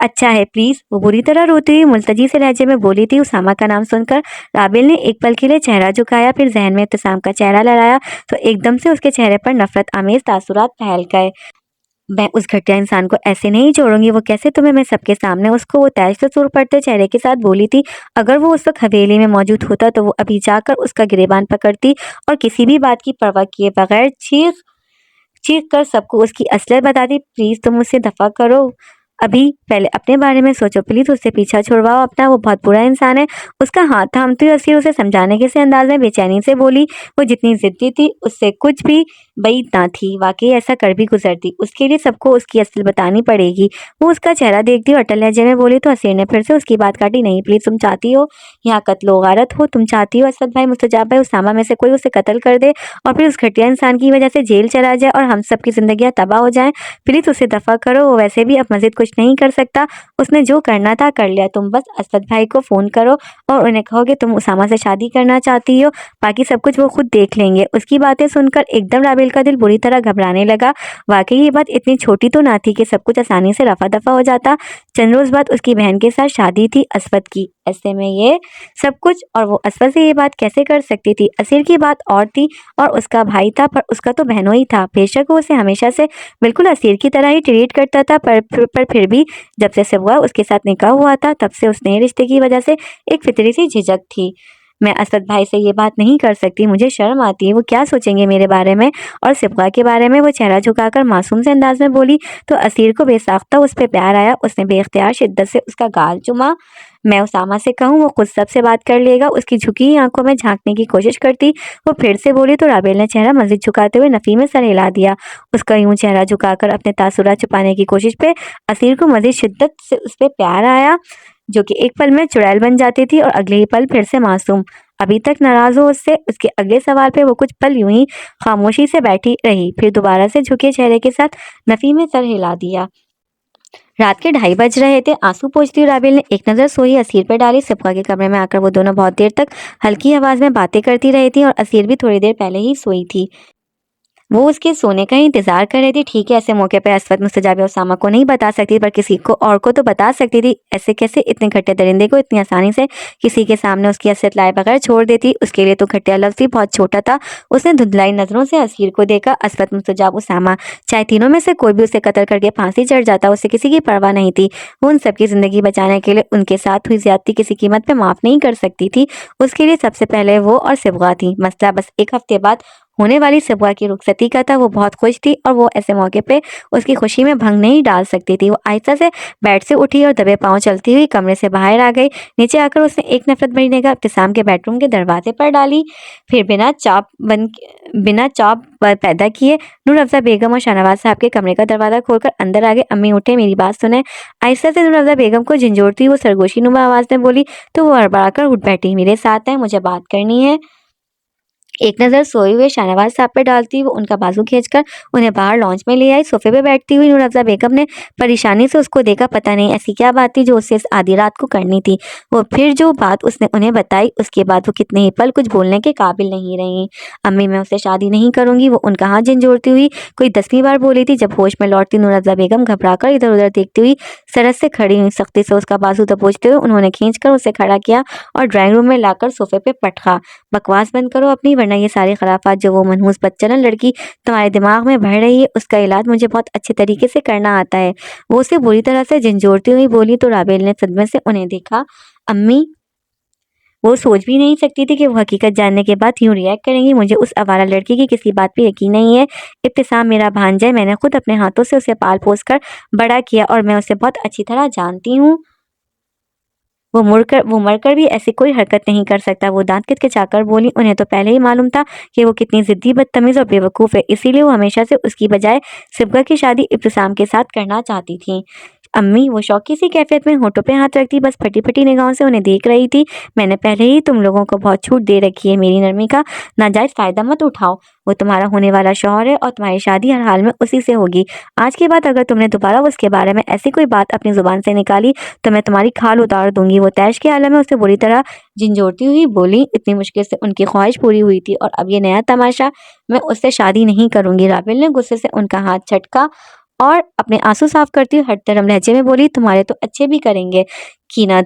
अच्छा है, प्लीज। वो बुरी तरह रोती हुई मुल्तजी से लहजे में बोली थी। उसामा का नाम सुनकर राबेल ने एक पल के लिए चेहरा झुकाया, फिर जहन में इब्तिसाम का चेहरा लड़ाया तो एकदम से उसके चेहरे पर नफरत आमेज तासुरात फैल गए। मैं उस घटिया इंसान को ऐसे नहीं छोड़ूंगी। वो कैसे तुम्हें, मैं सबके सामने उसको, वो तैश से सुर पड़ते चेहरे के साथ बोली थी। अगर वो उस वक्त हवेली में मौजूद होता तो वो अभी जाकर उसका गिरेबान पकड़ती और किसी भी बात की परवाह किए बगैर चीख चीख कर सबको उसकी असलियत बताती। प्लीज तुम मुझसे दफा करो, अभी पहले अपने बारे में सोचो, प्लीज उससे पीछा छुड़वाओ अपना, वो बहुत बुरा इंसान है। उसका हाथ थामती हुई असीर उसे समझाने के से अंदाज में बेचैनी से बोली। वो जितनी जिद्दी थी उससे कुछ भी बईद ना थी। वाकई ऐसा कर भी गुजरती, उसके लिए सबको उसकी असल बतानी पड़ेगी। वो उसका चेहरा देखती और अटल लहजे में बोली तो असीर ने फिर से उसकी बात काटी। नहीं, प्लीज, तुम चाहती हो यहाँ कत्लो गारत हो, तुम चाहती हो असद भाई, मुस्तजाब भाई, उसामा में से कोई उसे कत्ल कर दे और फिर उस घटिया इंसान की वजह से जेल चला जाए और हम सब की जिंदगियां तबाह हो जाएं। प्लीज उसे दफा करो, वो वैसे भी अब मजीद कुछ नहीं कर सकता। उसने जो करना था कर लिया। तुम बस असद भाई को फोन करो और उन्हें कहो कि तुम उसामा से शादी करना चाहती हो, बाकी सब कुछ वो खुद देख लेंगे। उसकी बातें सुनकर एकदम राबेल का दिल बुरी तरह घबराने लगा। वाकई ये बात इतनी छोटी तो ना थी कि सब कुछ आसानी से रफा दफा हो जाता। चंद रोज बाद उसकी बहन के साथ शादी थी असवद की। ऐसे में ये सब कुछ, और वो असफल से ये बात कैसे कर सकती थी? असीर की बात और थी और उसका भाई था, पर उसका तो बहनोई था। बेशक वो उसे हमेशा से बिल्कुल असीर की तरह ही ट्रीट करता था, पर फिर भी जब से सिबवा उसके साथ निकाह हुआ था तब से उस नए रिश्ते की वजह से एक फितरी सी झिझक थी। मैं असद भाई से ये बात नहीं कर सकती, मुझे शर्म आती है, वो क्या सोचेंगे मेरे बारे में और सिबवा के बारे में। वो चेहरा झुकाकर मासूम से अंदाज में बोली तो असीर को बेसाख्ता उस पर प्यार आया। उसने बेख्तियार शिद्दत से उसका गाल चुमा। मैं उसामा से कहूँ वो खुद सबसे बात कर लेगा। उसकी झुकी आंखों में झांकने की कोशिश करती वो फिर से बोली तो राबेल ने चेहरा मजीद झुकाते हुए नफी में सर हिला दिया। उसका यूं चेहरा झुकाकर अपने तासुरात छुपाने की कोशिश पे असीर को मजीद शिद्दत से उस पर प्यार आया, जो कि एक पल में चुड़ैल बन जाती थी और अगले ही पल फिर से मासूम। अभी तक नाराज हो उससे, उसके अगले सवाल पे वो कुछ पल यूं ही खामोशी से बैठी रही, फिर दोबारा से झुके चेहरे के साथ नफी में सर हिला दिया। रात के 2:30 बज रहे थे। आंसू पोंछती हुई राबेल ने एक नज़र सोई असीर पर डाली। सिबका के कमरे में आकर वो दोनों बहुत देर तक हल्की आवाज में बातें करती रही थी और असीर भी थोड़ी देर पहले ही सोई थी। वो उसके सोने का ही इंतजार कर रही थी। ठीक है, ऐसे मौके पर असवद मुस्तजाब उसामा को नहीं बता सकती, पर किसी को और को तो बता सकती थी। ऐसे कैसे इतने घटिया दरिंदे को इतनी आसानी से किसी के सामने उसकी असलियत लाए बगैर छोड़ देती? उसके लिए तो घटिया लफ्ज़ भी बहुत छोटा था। उसने धुंधलाई नजरों से असीर को देखा। असवद मुस्तजाब उसामा, चाहे तीनों में से कोई भी उसे कत्ल करके फांसी चढ़ जाता, उसे किसी की परवाह नहीं थी। वो उन सबकी जिंदगी बचाने के लिए उनके साथ हुई ज्यादती किसी कीमत पे माफ नहीं कर सकती थी। उसके लिए सबसे पहले वो और सिबगा थी। मसला बस एक हफ्ते बाद होने वाली सिबवा की रुखसती का था। वो बहुत खुश थी और वो ऐसे मौके पे उसकी खुशी में भंग नहीं डाल सकती थी। वो आहिस्ता से बेड से उठी और दबे पांव चलती हुई कमरे से बाहर आ गई। नीचे आकर उसने एक नफरत भरी निगाह इब्तिसाम के बेडरूम के दरवाजे पर डाली। फिर बिना चाप पैदा किए नूर अफ़ज़ा बेगम और शाहनवाज साहब के कमरे का दरवाजा खोलकर अंदर आ गए। अम्मी उठे, मेरी बात सुने। आहिस्ता से नूर अफ़ज़ा बेगम को झंझोड़ती हुई वो सरगोशी नुमा आवाज में बोली तो वो हड़बड़ाकर उठ बैठी। मेरे साथ है, मुझे बात करनी है। एक नज़र सोए हुए शाहनवाज साहब पे डालती वो उनका बाजू खींचकर उन्हें बाहर लॉन्च में ले आई। सोफे पे बैठती हुई नूर अफ़ज़ा बेगम ने परेशानी से उसको देखा। पता नहीं ऐसी क्या बात थी जो उससे इस आधी रात को करनी थी। वो फिर जो बात उसने उन्हें बताई उसके बाद वो कितने ही पल कुछ बोलने के काबिल नहीं रही। अम्मी, मैं उससे शादी नहीं करूंगी, वो उनका हाथ झंझोड़ती हुई कोई 10वीं बार बोली थी। जब होश में लौटती नूर अफ़ज़ा बेगम घबराकर इधर उधर देखती हुई सरस से खड़ी हुई। सख्ती से उसका बाजू दबोचते हुए उन्होंने खींचकर उसे खड़ा किया और ड्राइंग रूम में लाकर सोफे पे पटका। बकवास बंद करो अपनी, वरना ये सारे खराफात जो वो मनहूस बदचलन लड़की तुम्हारे दिमाग में भर रही है उसका इलाज मुझे बहुत अच्छे तरीके से करना आता है। वो उसे बुरी तरह से झंझोड़ती हुई बोली तो राबेल ने सदमे से उन्हें देखा। अम्मी, वो सोच भी नहीं सकती थी कि वो हकीकत जानने के बाद यूं रिएक्ट करेंगी। मुझे उस आवारा लड़की की किसी बात पे यकीन नहीं है। इब्तिसाम मेरा भांजा है, मैंने खुद अपने हाथों से उसे पाल पोस कर बड़ा किया और मैं उसे बहुत अच्छी तरह जानती हूँ। वो मरकर भी ऐसी कोई हरकत नहीं कर सकता। वो दांत किचकिचाकर बोली। उन्हें तो पहले ही मालूम था कि वो कितनी जिद्दी, बदतमीज और बेवकूफ़ है, इसीलिए वो हमेशा से उसकी बजाय सिबगा की शादी इब्तिसाम के साथ करना चाहती थी। अम्मी, वो शौकी सी कैफियत में होठों पे हाथ रखती बस फटी फटी निगाहों से उन्हें देख रही थी। मैंने पहले ही तुम लोगों को बहुत छूट दे रखी है, मेरी नरमी का नाजायज फायदा मत उठाओ। वो तुम्हारा होने वाला शौहर है और तुम्हारी शादी हर हाल में उसी से होगी। आज के बाद अगर तुमने दोबारा उसके बारे में ऐसी कोई बात अपनी जुबान से निकाली तो मैं तुम्हारी खाल उतार दूंगी। वो तैश के आलम में उसे बुरी तरह झंझोड़ती हुई बोली। इतनी मुश्किल से उनकी ख्वाहिश पूरी हुई थी और अब ये नया तमाशा। मैं उससे शादी नहीं करूंगी। राबेल ने गुस्से से उनका हाथ झटका और अपने आंसू साफ करती हुई हठधर्म लहजे में बोली तुम्हारे तो अच्छे भी करेंगे। कीना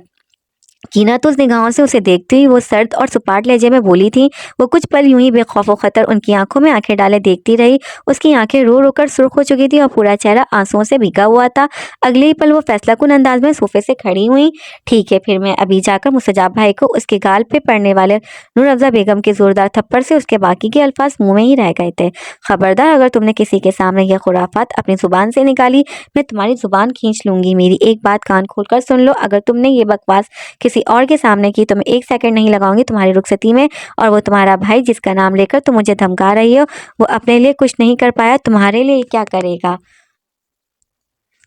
कीना तो उस निगाहों से उसे देखती हुई वो सर्द और सुपाट लहजे में बोली थी। वो कुछ पल यूं ही बेखौफ व खतर उनकी आंखों में आंखें डाले देखती रही। उसकी आंखें रो रो कर सुर्ख हो चुकी थी और पूरा चेहरा आंसुओं से भीगा हुआ था। अगले ही पल वो फैसलाकुन अंदाज में सोफे से खड़ी हुई। ठीक है, फिर मैं अभी जाकर मुस्तजाब भाई को उसके गाल पे पड़ने वाले नूर अफ़ज़ा बेगम के जोरदार थप्पड़ से उसके बाकी के अल्फाज मुंह में ही रह गए थे। खबरदार, अगर तुमने किसी के सामने यह खुराफात अपनी जुबान से निकाली मैं तुम्हारी जुबान खींच लूंगी। मेरी एक बात कान खोलकर सुन लो, अगर तुमने ये बकवास किसी और के सामने की तो मैं 1 सेकंड नहीं लगाऊंगी तुम्हारी रुखसती में। और वो तुम्हारा भाई जिसका नाम लेकर तुम मुझे धमका रही हो, वो अपने लिए कुछ नहीं कर पाया, तुम्हारे लिए क्या करेगा?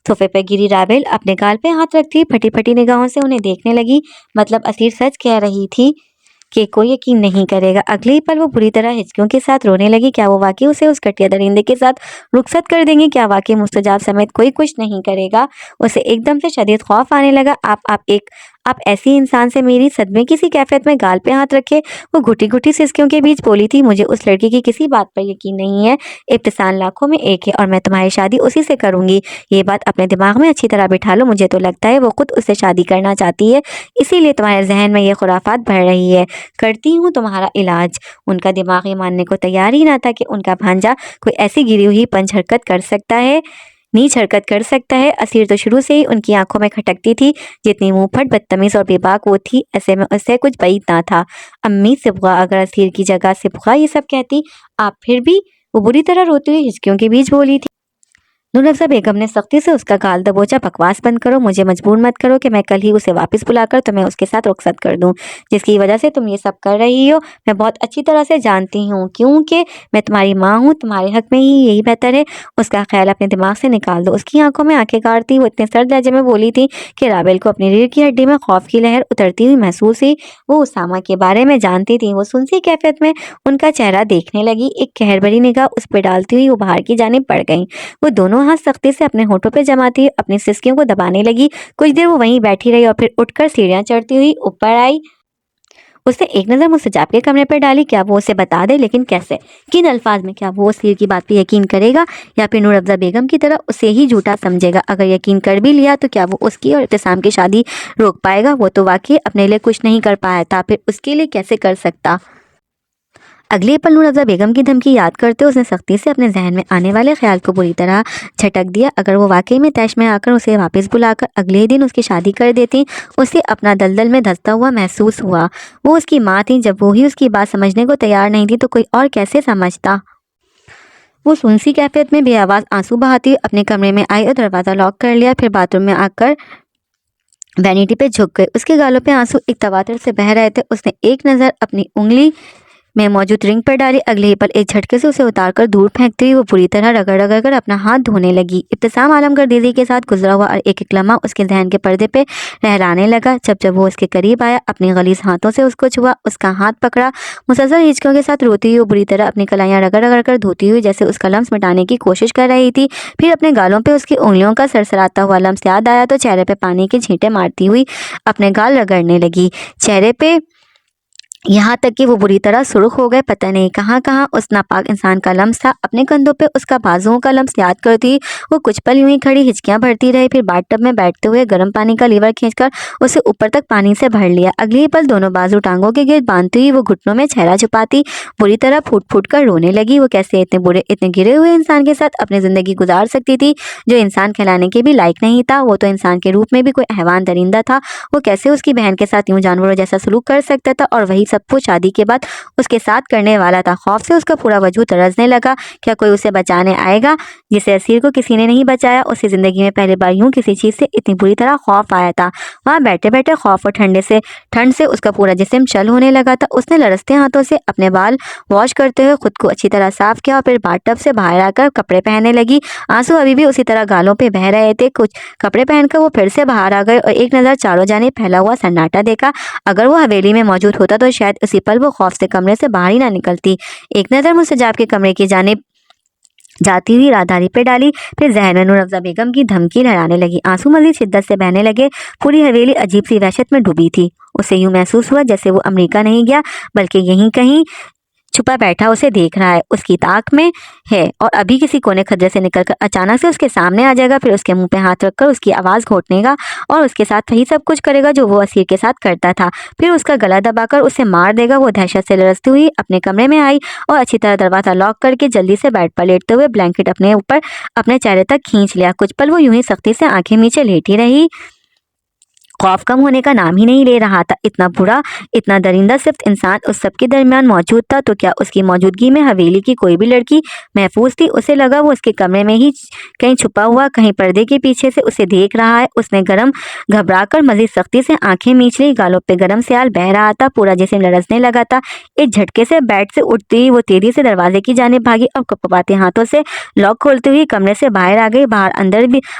सोफे पर गिरी राबेल अपने गाल पे हाथ रखती फटी फटी निगाहों से उन्हें देखने लगी। मतलब असीर सच कह रही थी कि कोई यकीन नहीं करेगा। अगले ही पल वो बुरी तरह हिचकियों के साथ रोने लगी। क्या वो वाकई उसे उस घटिया दरिंदे के साथ रुखसत कर देंगे? क्या वाकई मुस्तजाब समेत कोई कुछ नहीं करेगा? उसे एकदम से शदीद खौफ आने लगा। आप एक आप ऐसी इंसान से मेरी सदमे की सी कैफियत में गाल पे हाथ रखे। वो घुटी-घुटी सिसकियों के बीच बोली थी, मुझे उस लड़की की किसी बात पर यकीन नहीं है। इब्तिसाम लाखों में एक है और मैं तुम्हारी शादी उसी से करूंगी। ये बात अपने दिमाग में अच्छी तरह बिठा लो। मुझे तो लगता है वो खुद उससे शादी करना चाहती है, इसीलिए तुम्हारे जहन में ये खुराफात भर रही है। करती हूँ तुम्हारा इलाज। उनका दिमाग ये मानने को तैयार ही ना था कि उनका भांजा कोई ऐसी गिरी हुई पंच हरकत कर सकता है, नीच हरकत कर सकता है। असीर तो शुरू से ही उनकी आंखों में खटकती थी। जितनी मुंहफट, बदतमीज और बेबाक वो थी, ऐसे में उससे कुछ बैद ना था। अम्मी सिबगा अगर असीर की जगह सिबगा ये सब कहती, आप फिर भी? वो बुरी तरह रोती हुई हिचकियों के बीच बोली थी। नूर अफ़ज़ा बेगम ने सख्ती से उसका गाल दबोचा। बकवास बंद करो, मुझे मजबूर मत करो कि मैं कल ही उसे वापस बुलाकर तुम्हें उसके साथ रुखसत कर दूं। जिसकी वजह से तुम ये सब कर रही हो मैं बहुत अच्छी तरह से जानती हूँ, क्योंकि मैं तुम्हारी माँ हूँ। तुम्हारे हक में ही यही बेहतर है। उसका ख्याल अपने दिमाग से निकाल दो। उसकी आंखों में आंखें गाड़ती वो इतने सर्द लहजे में बोली थी कि राबेल को अपनी रीढ़ की हड्डी में खौफ की लहर उतरती हुई महसूस हुई। वो उसामा के बारे में जानती थी। वो सुनसी कैफियत में उनका चेहरा देखने लगी। एक कहर भरी निगाह उस पर डालती हुई वो बाहर की जानिब बढ़ गई। वो दोनों हाथ सख्ती से अपने होठों पे जमाती हुई अपनी सिसकियों को दबाने लगी। कुछ देर वो वहीं बैठी रही और फिर उठकर सीढ़ियां चढ़ती हुई ऊपर आई। उसने एक नज़र मुस्तजाब के कमरे पर डाली। क्या वो उसे बता दे, लेकिन कैसे, किन अल्फाज में? क्या वो असीर की बात पे यकीन करेगा या फिर नूर अफ़ज़ा बेगम की तरह उसे ही झूठा समझेगा? अगर यकीन कर भी लिया तो क्या वो उसकी और इब्तिसाम की शादी रोक पाएगा? वो तो वाकई अपने लिए कुछ नहीं कर पाया था, फिर उसके लिए कैसे कर सकता? अगले पल नूर अफ़ज़ा बेगम की धमकी याद करते उसने सख्ती से अपने जहन में आने वाले ख्याल को बुरी तरह झटक दिया। अगर वो वाकई में तैश में आकर उसे वापस बुलाकर अगले ही दिन उसकी शादी कर देती, उसे अपना दलदल में धंसता हुआ महसूस हुआ। वो उसकी माँ थी। जब वो ही उसकी बात समझने को तैयार नहीं थी तो कोई और कैसे समझता? वो सुनसी कैफियत में बेआवाज़ आंसू बहाती हुई अपने कमरे में आई और दरवाज़ा लॉक कर लिया। फिर बाथरूम में आकर वैनिटी पे झुक गई। उसके गालों पे आंसू एक तवातर से बह रहे थे। उसने एक नज़र अपनी उंगली में मौजूद रिंग पर डाली। अगले ही पल एक झटके से उसे उतारकर दूर फेंकती हुई वो बुरी तरह रगड़ रगड़ कर अपना हाथ धोने लगी। इब्तिसाम आलम गर्दीजी के साथ गुजरा हुआ और एक एक लम्हा उसके जहन के पर्दे पे लहराने लगा। जब वो उसके करीब आया, अपने गलीज हाथों से उसको छुआ, उसका हाथ पकड़ा। मुसलसल हिचकों के साथ रोती हुई वो बुरी तरह अपनी कलाइयाँ रगड़ रगड़ कर धोती हुई जैसे उसका लम्स मिटाने की कोशिश कर रही थी। फिर अपने गालों पे उसकी उंगलियों का सरसराता हुआ लम्स याद आया तो चेहरे पे पानी के छींटे मारती हुई अपने गाल रगड़ने लगी। चेहरे पे यहाँ तक कि वो बुरी तरह सुर्ख हो गए। पता नहीं कहाँ कहाँ उस नापाक इंसान का लम्स था। अपने कंधों पे उसका बाजुओं का लम्स याद करती वो कुछ पल यूं ही खड़ी हिचकियां भरती रही। फिर बाथटब में बैठते हुए गर्म पानी का लीवर खींचकर उसे ऊपर तक पानी से भर लिया। अगले ही पल दोनों बाजू टांगों के गिर्द बांधती हुई वो घुटनों में चेहरा छुपाती बुरी तरह फूट फूट कर रोने लगी। वो कैसे इतने गिरे हुए इंसान के साथ अपनी जिंदगी गुजार सकती थी, जो इंसान कहलाने के भी लायक नहीं था? वो तो इंसान के रूप में भी कोई हैवान दरिंदा था। वो कैसे उसकी बहन के साथ यूं जानवरों जैसा सलूक कर सकता था? और वही सब कुछ शादी के बाद उसके साथ करने वाला था। खौफ से उसका पूरा वजूद तरसने लगा। क्या कोई उसे बचाने आएगा जिसे असीर को किसी ने नहीं बचाया? उसकी जिंदगी में पहली बार यूं किसी चीज से इतनी बुरी तरह खौफ आया था। वहां बैठे बैठे खौफ और ठंड से उसका पूरा जिस्म चल होने लगा था। उसने लरसते हाथों से अपने बाल वॉश करते हुए खुद को अच्छी तरह साफ किया और फिर बाथटब से बाहर आकर कपड़े पहनने लगी। आंसू अभी भी उसी तरह गालों पे बह रहे थे। कुछ कपड़े पहनकर वो फिर से बाहर आ गए और एक नज़र चारों जानिब फैला हुआ सन्नाटा देखा। अगर वो हवेली में मौजूद होता तो शायद उसी पल वो खौफ से कमरे से बाहर ही ना निकलती। एक नज़र मुस्तजाब के कमरे की जानिब जाती हुई राहदारी पे डाली। फिर जहन में नूर अफ़ज़ा बेगम की धमकी लहराने लगी। आंसू मजीद शिद्दत से बहने लगे। पूरी हवेली अजीब सी वहशत में डूबी थी। उसे यूं महसूस हुआ जैसे वो अमेरिका नहीं गया बल्कि यहीं कहीं छुपा बैठा उसे देख रहा है, उसकी ताक में है और अभी किसी कोने खतरे से निकलकर अचानक से उसके सामने आ जाएगा। फिर उसके मुंह पे हाथ रखकर उसकी आवाज़ घोटनेगा और उसके साथ वही सब कुछ करेगा जो वो असीर के साथ करता था। फिर उसका गला दबाकर उसे मार देगा। वो दहशत से लरसती हुई अपने कमरे में आई और अच्छी तरह दरवाज़ा लॉक करके जल्दी से बेड पर लेटते हुए ब्लैंकेट अपने ऊपर अपने चेहरे तक खींच लिया। कुछ पल वो यूं ही सख्ती से आंखें नीचे लेटी रही। खौफ कम होने का नाम ही नहीं ले रहा था। इतना बुरा, इतना दरिंदा सिर्फ इंसान उस सब के दरमियान मौजूद था। तो क्या उसकी मौजूदगी में हवेली की कोई भी लड़की महफूज थी? उसे लगा वो उसके कमरे में ही कहीं छुपा हुआ, कहीं पर्दे के पीछे से उसे देख रहा है। उसने घबरा कर मजीद सख्ती से आंखें मींच ली। गालों पे गर्म स्याल बह रहा था। पूरा जिस्म लरसने लगा था। एक झटके से बेड से उठती हुई वो तेजी से दरवाजे की जानिब भागी और कपकपाते हाथों से लॉक खोलते हुए कमरे से बाहर आ गई। बाहर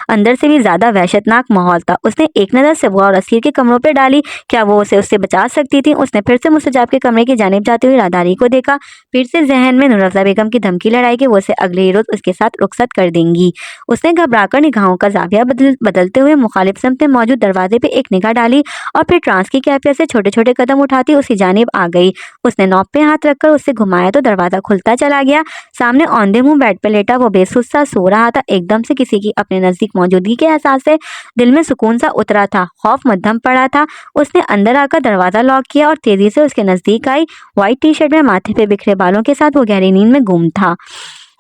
अंदर से भी ज्यादा वहशतनाक माहौल था। उसने एक नज़र सिबगा और और असीर के कमरों पर डाली। क्या वो उसे उससे बचा सकती थी? उसने फिर से मुस्तजाब के कमरे की जानिब जाते हुए राहदारी को देखा। फिर से जहन में नूरअफ़ज़ा बेगम की धमकी लड़ाई कि वो उसे अगले ही रोज उसके साथ रुखसत कर देंगी। उसने घबराकर निगाहों का जाविया बदलते हुए मुखालिफ समत में मौजूद दरवाजे पे एक निगाह डाली और फिर ट्रांस की कैफियत से छोटे छोटे कदम उठाती उसकी जानिब आ गई। उसने नॉब पे हाथ रखकर उससे घुमाया तो दरवाजा खुलता चला गया। सामने औंधे मुंह बेड पे लेटा वो बेसुध सा सो रहा था। एकदम से किसी की अपने नजदीक मौजूदगी के एहसास से दिल में सुकून सा उतरा था। खौफ मद्धम पड़ा था। उसने अंदर आकर दरवाजा लॉक किया और तेजी से उसके नजदीक आई। व्हाइट टी शर्ट में माथे पे बिखरे बालों के साथ वो गहरी नींद में गुम था।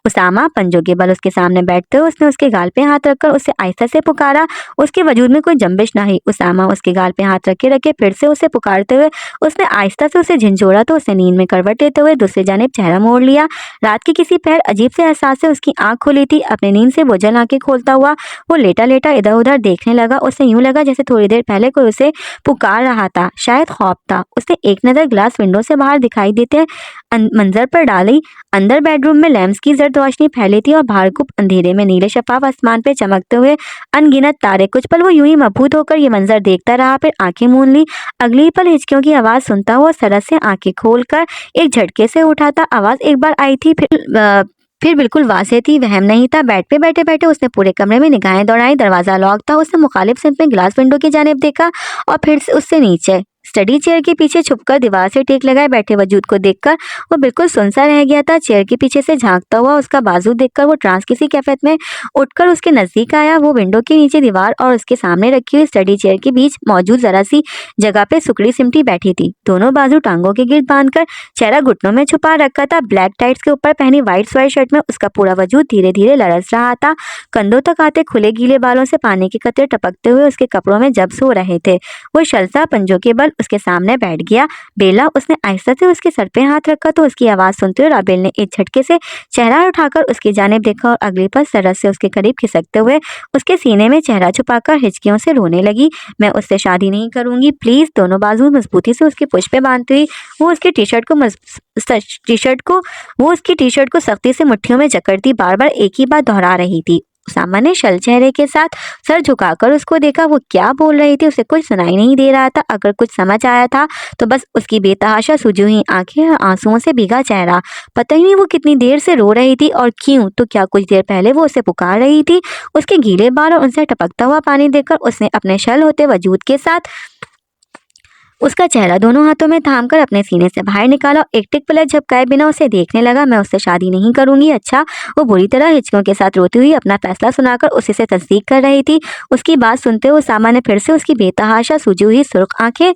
उसामा पंजों के बल उसके सामने बैठते हुए उसने उसके गाल पे हाथ रखकर उसे आहिस्ता से पुकारा। उसके वजूद में कोई जंबिश नहीं। उसामा उसके गाल पे हाथ रखे रखे फिर से उसे पुकारते हुए उसने आहिस्ता से उसे झिंझोड़ा तो उसने नींद में करवट लेते हुए दूसरी जानिब चेहरा मोड़ लिया। रात के किसी पहर अजीब से एहसास से उसकी आंख खुली थी। अपने नींद से बोझल आंखें खोलता हुआ वो लेटा लेटा इधर उधर देखने लगा। उसे यूं लगा जैसे थोड़ी देर पहले कोई उसे पुकार रहा था। शायद खौफ था। उसने एक नजर ग्लास विंडो से बाहर दिखाई देते मंजर पर डाली। अंदर बेडरूम में लैंप्स की जर्द रोशनी फैली थी और बाहर गुप्त अंधेरे में नीले शफाफ आसमान पे चमकते हुए अनगिनत तारे। कुछ पल वो यूं ही मबहूत होकर ये मंजर देखता रहा, फिर आंखें मूंद ली। अगली पल हिचकियों की आवाज सुनता हुआ सरस से आंखें खोलकर एक झटके से उठा था। आवाज एक बार आई थी, फिर बिल्कुल वाज़ेह थी, वहम नहीं था। बेड पे बैठे बैठे उसने पूरे कमरे में निगाहें दौड़ाई। दरवाजा लॉक था। उसने मुखालिफ सिमत में ग्लास विंडो की जानिब देखा और फिर से उससे नीचे स्टडी चेयर के पीछे छुपकर दीवार से टेक लगाए बैठे वजूद को देखकर वो बिल्कुल सुनसा रह गया था। चेयर के पीछे से झांकता हुआ उसका बाजू देखकर वो ट्रांस किसी कैफियत में उठकर उसके नजदीक आया। वो विंडो के नीचे दीवार और उसके सामने रखी हुई स्टडी चेयर के बीच मौजूद जरा सी जगह पे सुकड़ी सिमटी बैठी थी। दोनों बाजू टांगों के गिर्द बांधकर चेहरा घुटनों में छुपा रखा था। ब्लैक टाइट्स के ऊपर पहनी व्हाइट स्वेट शर्ट में उसका पूरा वजूद धीरे धीरे लरस रहा था। कंधों तक आते खुले गीले बालों से पानी के कतरे टपकते हुए उसके कपड़ों में जब सो रहे थे। वो शलसा पंजों के बल उसके सामने बैठ गया। बेला, उसने आहिस्ता से उसके सर पे हाथ रखा तो उसकी आवाज सुनते हुए राबेल ने एक झटके से चेहरा उठाकर उसकी जानिब देखा और अगली पल सरस से उसके करीब खिसकते हुए उसके सीने में चेहरा छुपाकर हिचकियों से रोने लगी। मैं उससे शादी नहीं करूंगी, प्लीज। दोनों बाजू मजबूती से उसकी पुश पे बांधती हुई वो उसकी टी शर्ट को सख्ती से मुट्ठियों में जकड़ती बार बार एक ही बात दोहरा रही थी। उसामा ने शल चेहरे के साथ सर झुकाकर उसको देखा। वो क्या बोल रही थी उसे कुछ सुनाई नहीं दे रहा था। अगर कुछ समझ आया था तो बस उसकी बेतहाशा सूजी हुई आंखें और आंसुओं से भीगा चेहरा। पता ही नहीं वो कितनी देर से रो रही थी और क्यों। तो क्या कुछ देर पहले वो उसे पुकार रही थी? उसके गीले बाल और उनसे टपकता हुआ पानी देखकर उसने अपने शल होते वजूद के साथ उसका चेहरा दोनों हाथों में थामकर अपने सीने से बाहर निकाला और एक टिक पलक झपकाए बिना उसे देखने लगा। मैं उससे शादी नहीं करूंगी। अच्छा। वो बुरी तरह हिचकियों के साथ रोती हुई अपना फैसला सुनाकर उसी से तस्दीक कर रही थी। उसकी बात सुनते हुए उसामा ने फिर से उसकी बेतहाशा सूजी हुई सुर्ख आंखें,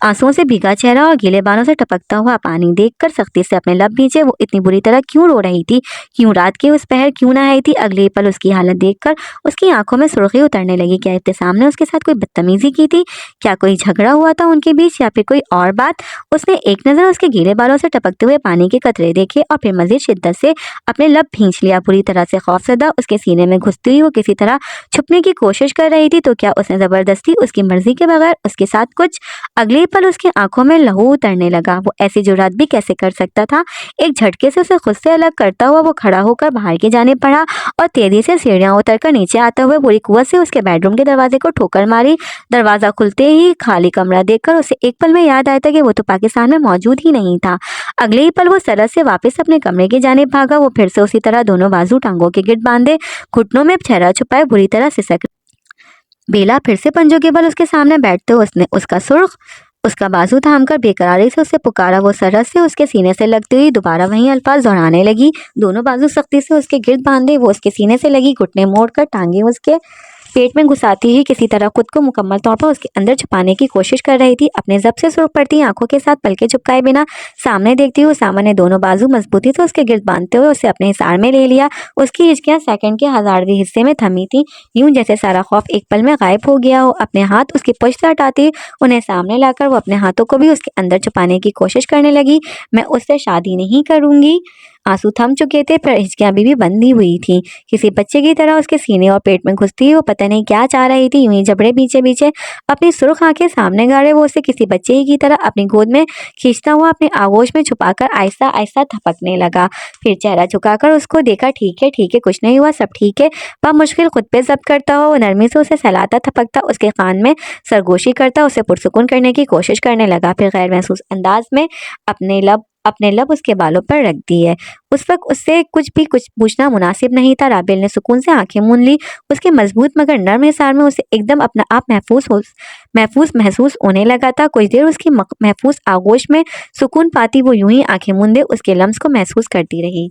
आंसुओं से भीगा चेहरा और गीले बालों से टपकता हुआ पानी देखकर सख्ती से अपने लब भींचे। वो इतनी बुरी तरह क्यों रो रही थी? क्यों रात के उस पहर क्यों ना आई थी? अगले पल उसकी हालत देखकर उसकी आंखों में सुर्खी उतरने लगी। क्या इब्तिसाम ने उसके साथ कोई बदतमीजी की थी? क्या कोई झगड़ा हुआ था उनके बीच या फिर कोई और बात? उसने एक नजर उसके गीले बालों से टपकते हुए पानी के कतरे देखे और फिर मजीद शिद्दत से अपने लब भींच लिया। बुरी तरह से खौफजदा उसके सीने में घुसती हुई वो किसी तरह छुपने की कोशिश कर रही थी। तो क्या उसने जबरदस्ती उसकी मर्जी के बगैर उसके साथ कुछ? अगले पल उसकी आंखों में लहू उतरने लगा। वो ऐसी जुर्रात भी कैसे कर सकता था? एक झटके से उसे खुद से अलग करता हुआ वो खड़ा होकर बाहर की जानिब बढ़ा और तेजी से सीढ़ियां उतरकर नीचे आता हुआ पूरी कुव्वत से उसके बेडरूम के दरवाजे को ठोकर मारी। दरवाजा खुलते ही खाली कमरा देखकर उसे एक पल में याद आया था कि वो तो पाकिस्तान में मौजूद ही नहीं था। अगले ही पल वो सरस से वापस अपने कमरे की जानिब भागा। वो फिर से उसी तरह दोनों बाजू टांगों के गिर्द बांधे घुटनों में चेहरा छुपाए बुरी तरह सिसक। बेला फिर से पंजों के बल उसके सामने बैठते उसने उसका बाजू थामकर बेकरारी से उसे पुकारा। वो सरस से उसके सीने से लगती हुई दोबारा वही अल्फाज दोहराने लगी। दोनों बाजू सख्ती से उसके गिर्द बांधे वो उसके सीने से लगी घुटने मोड़कर टांगे उसके पेट में घुसाती ही किसी तरह खुद को मुकम्मल तौर पर उसके अंदर छुपाने की कोशिश कर रही थी। अपने जब से सुर्ख पड़ती आंखों के साथ पलके झुपकाए बिना सामने देखती हुई उसामा ने दोनों बाजू मजबूती से उसके गिर्द बांधते हुए उसे अपने हिसार में ले लिया। उसकी हिचकियां सेकंड के 1000वें हिस्से में थमी थी, यूं जैसे सारा खौफ एक पल में गायब हो गया हो। अपने हाथ उसकी पुश्त से हटाती उन्हें सामने लाकर वो अपने हाथों को भी उसके अंदर छुपाने की कोशिश करने लगी। मैं उससे शादी नहीं करूंगी। आंसू थम चुके थे पर हिचकियां अभी भी बंधी हुई थी। किसी बच्चे की तरह उसके सीने और पेट में घुसती वो पता नहीं क्या चाह रही थी। यूं ही जबड़े पीछे पीछे अपनी सुर्ख आंखें सामने गाड़े वो उसे किसी बच्चे ही की तरह अपनी गोद में खींचता हुआ अपने आगोश में छुपाकर आहिस्ता आहिस्ता थपकने लगा। फिर चेहरा झुकाकर उसको देखा। ठीक है कुछ नहीं हुआ, सब ठीक है। मुश्किल खुद पे जब्त करता हो, वो नरमी से उसे सहलाता थपकता उसके कान में सरगोशी करता उसे पुरसुकून करने की कोशिश करने लगा। फिर गैर महसूस अंदाज में अपने लब उसके बालों पर रख दिए। उस वक्त उससे कुछ पूछना मुनासिब नहीं था। राबेल ने सुकून से आंखें मूंद ली। उसके मजबूत मगर नर्म हिसार में उसे एकदम अपना आप महफूज महसूस होने लगा था। कुछ देर उसकी महफूज आगोश में सुकून पाती वो यूं ही आंखें मूंदे उसके लम्स को महसूस करती रही।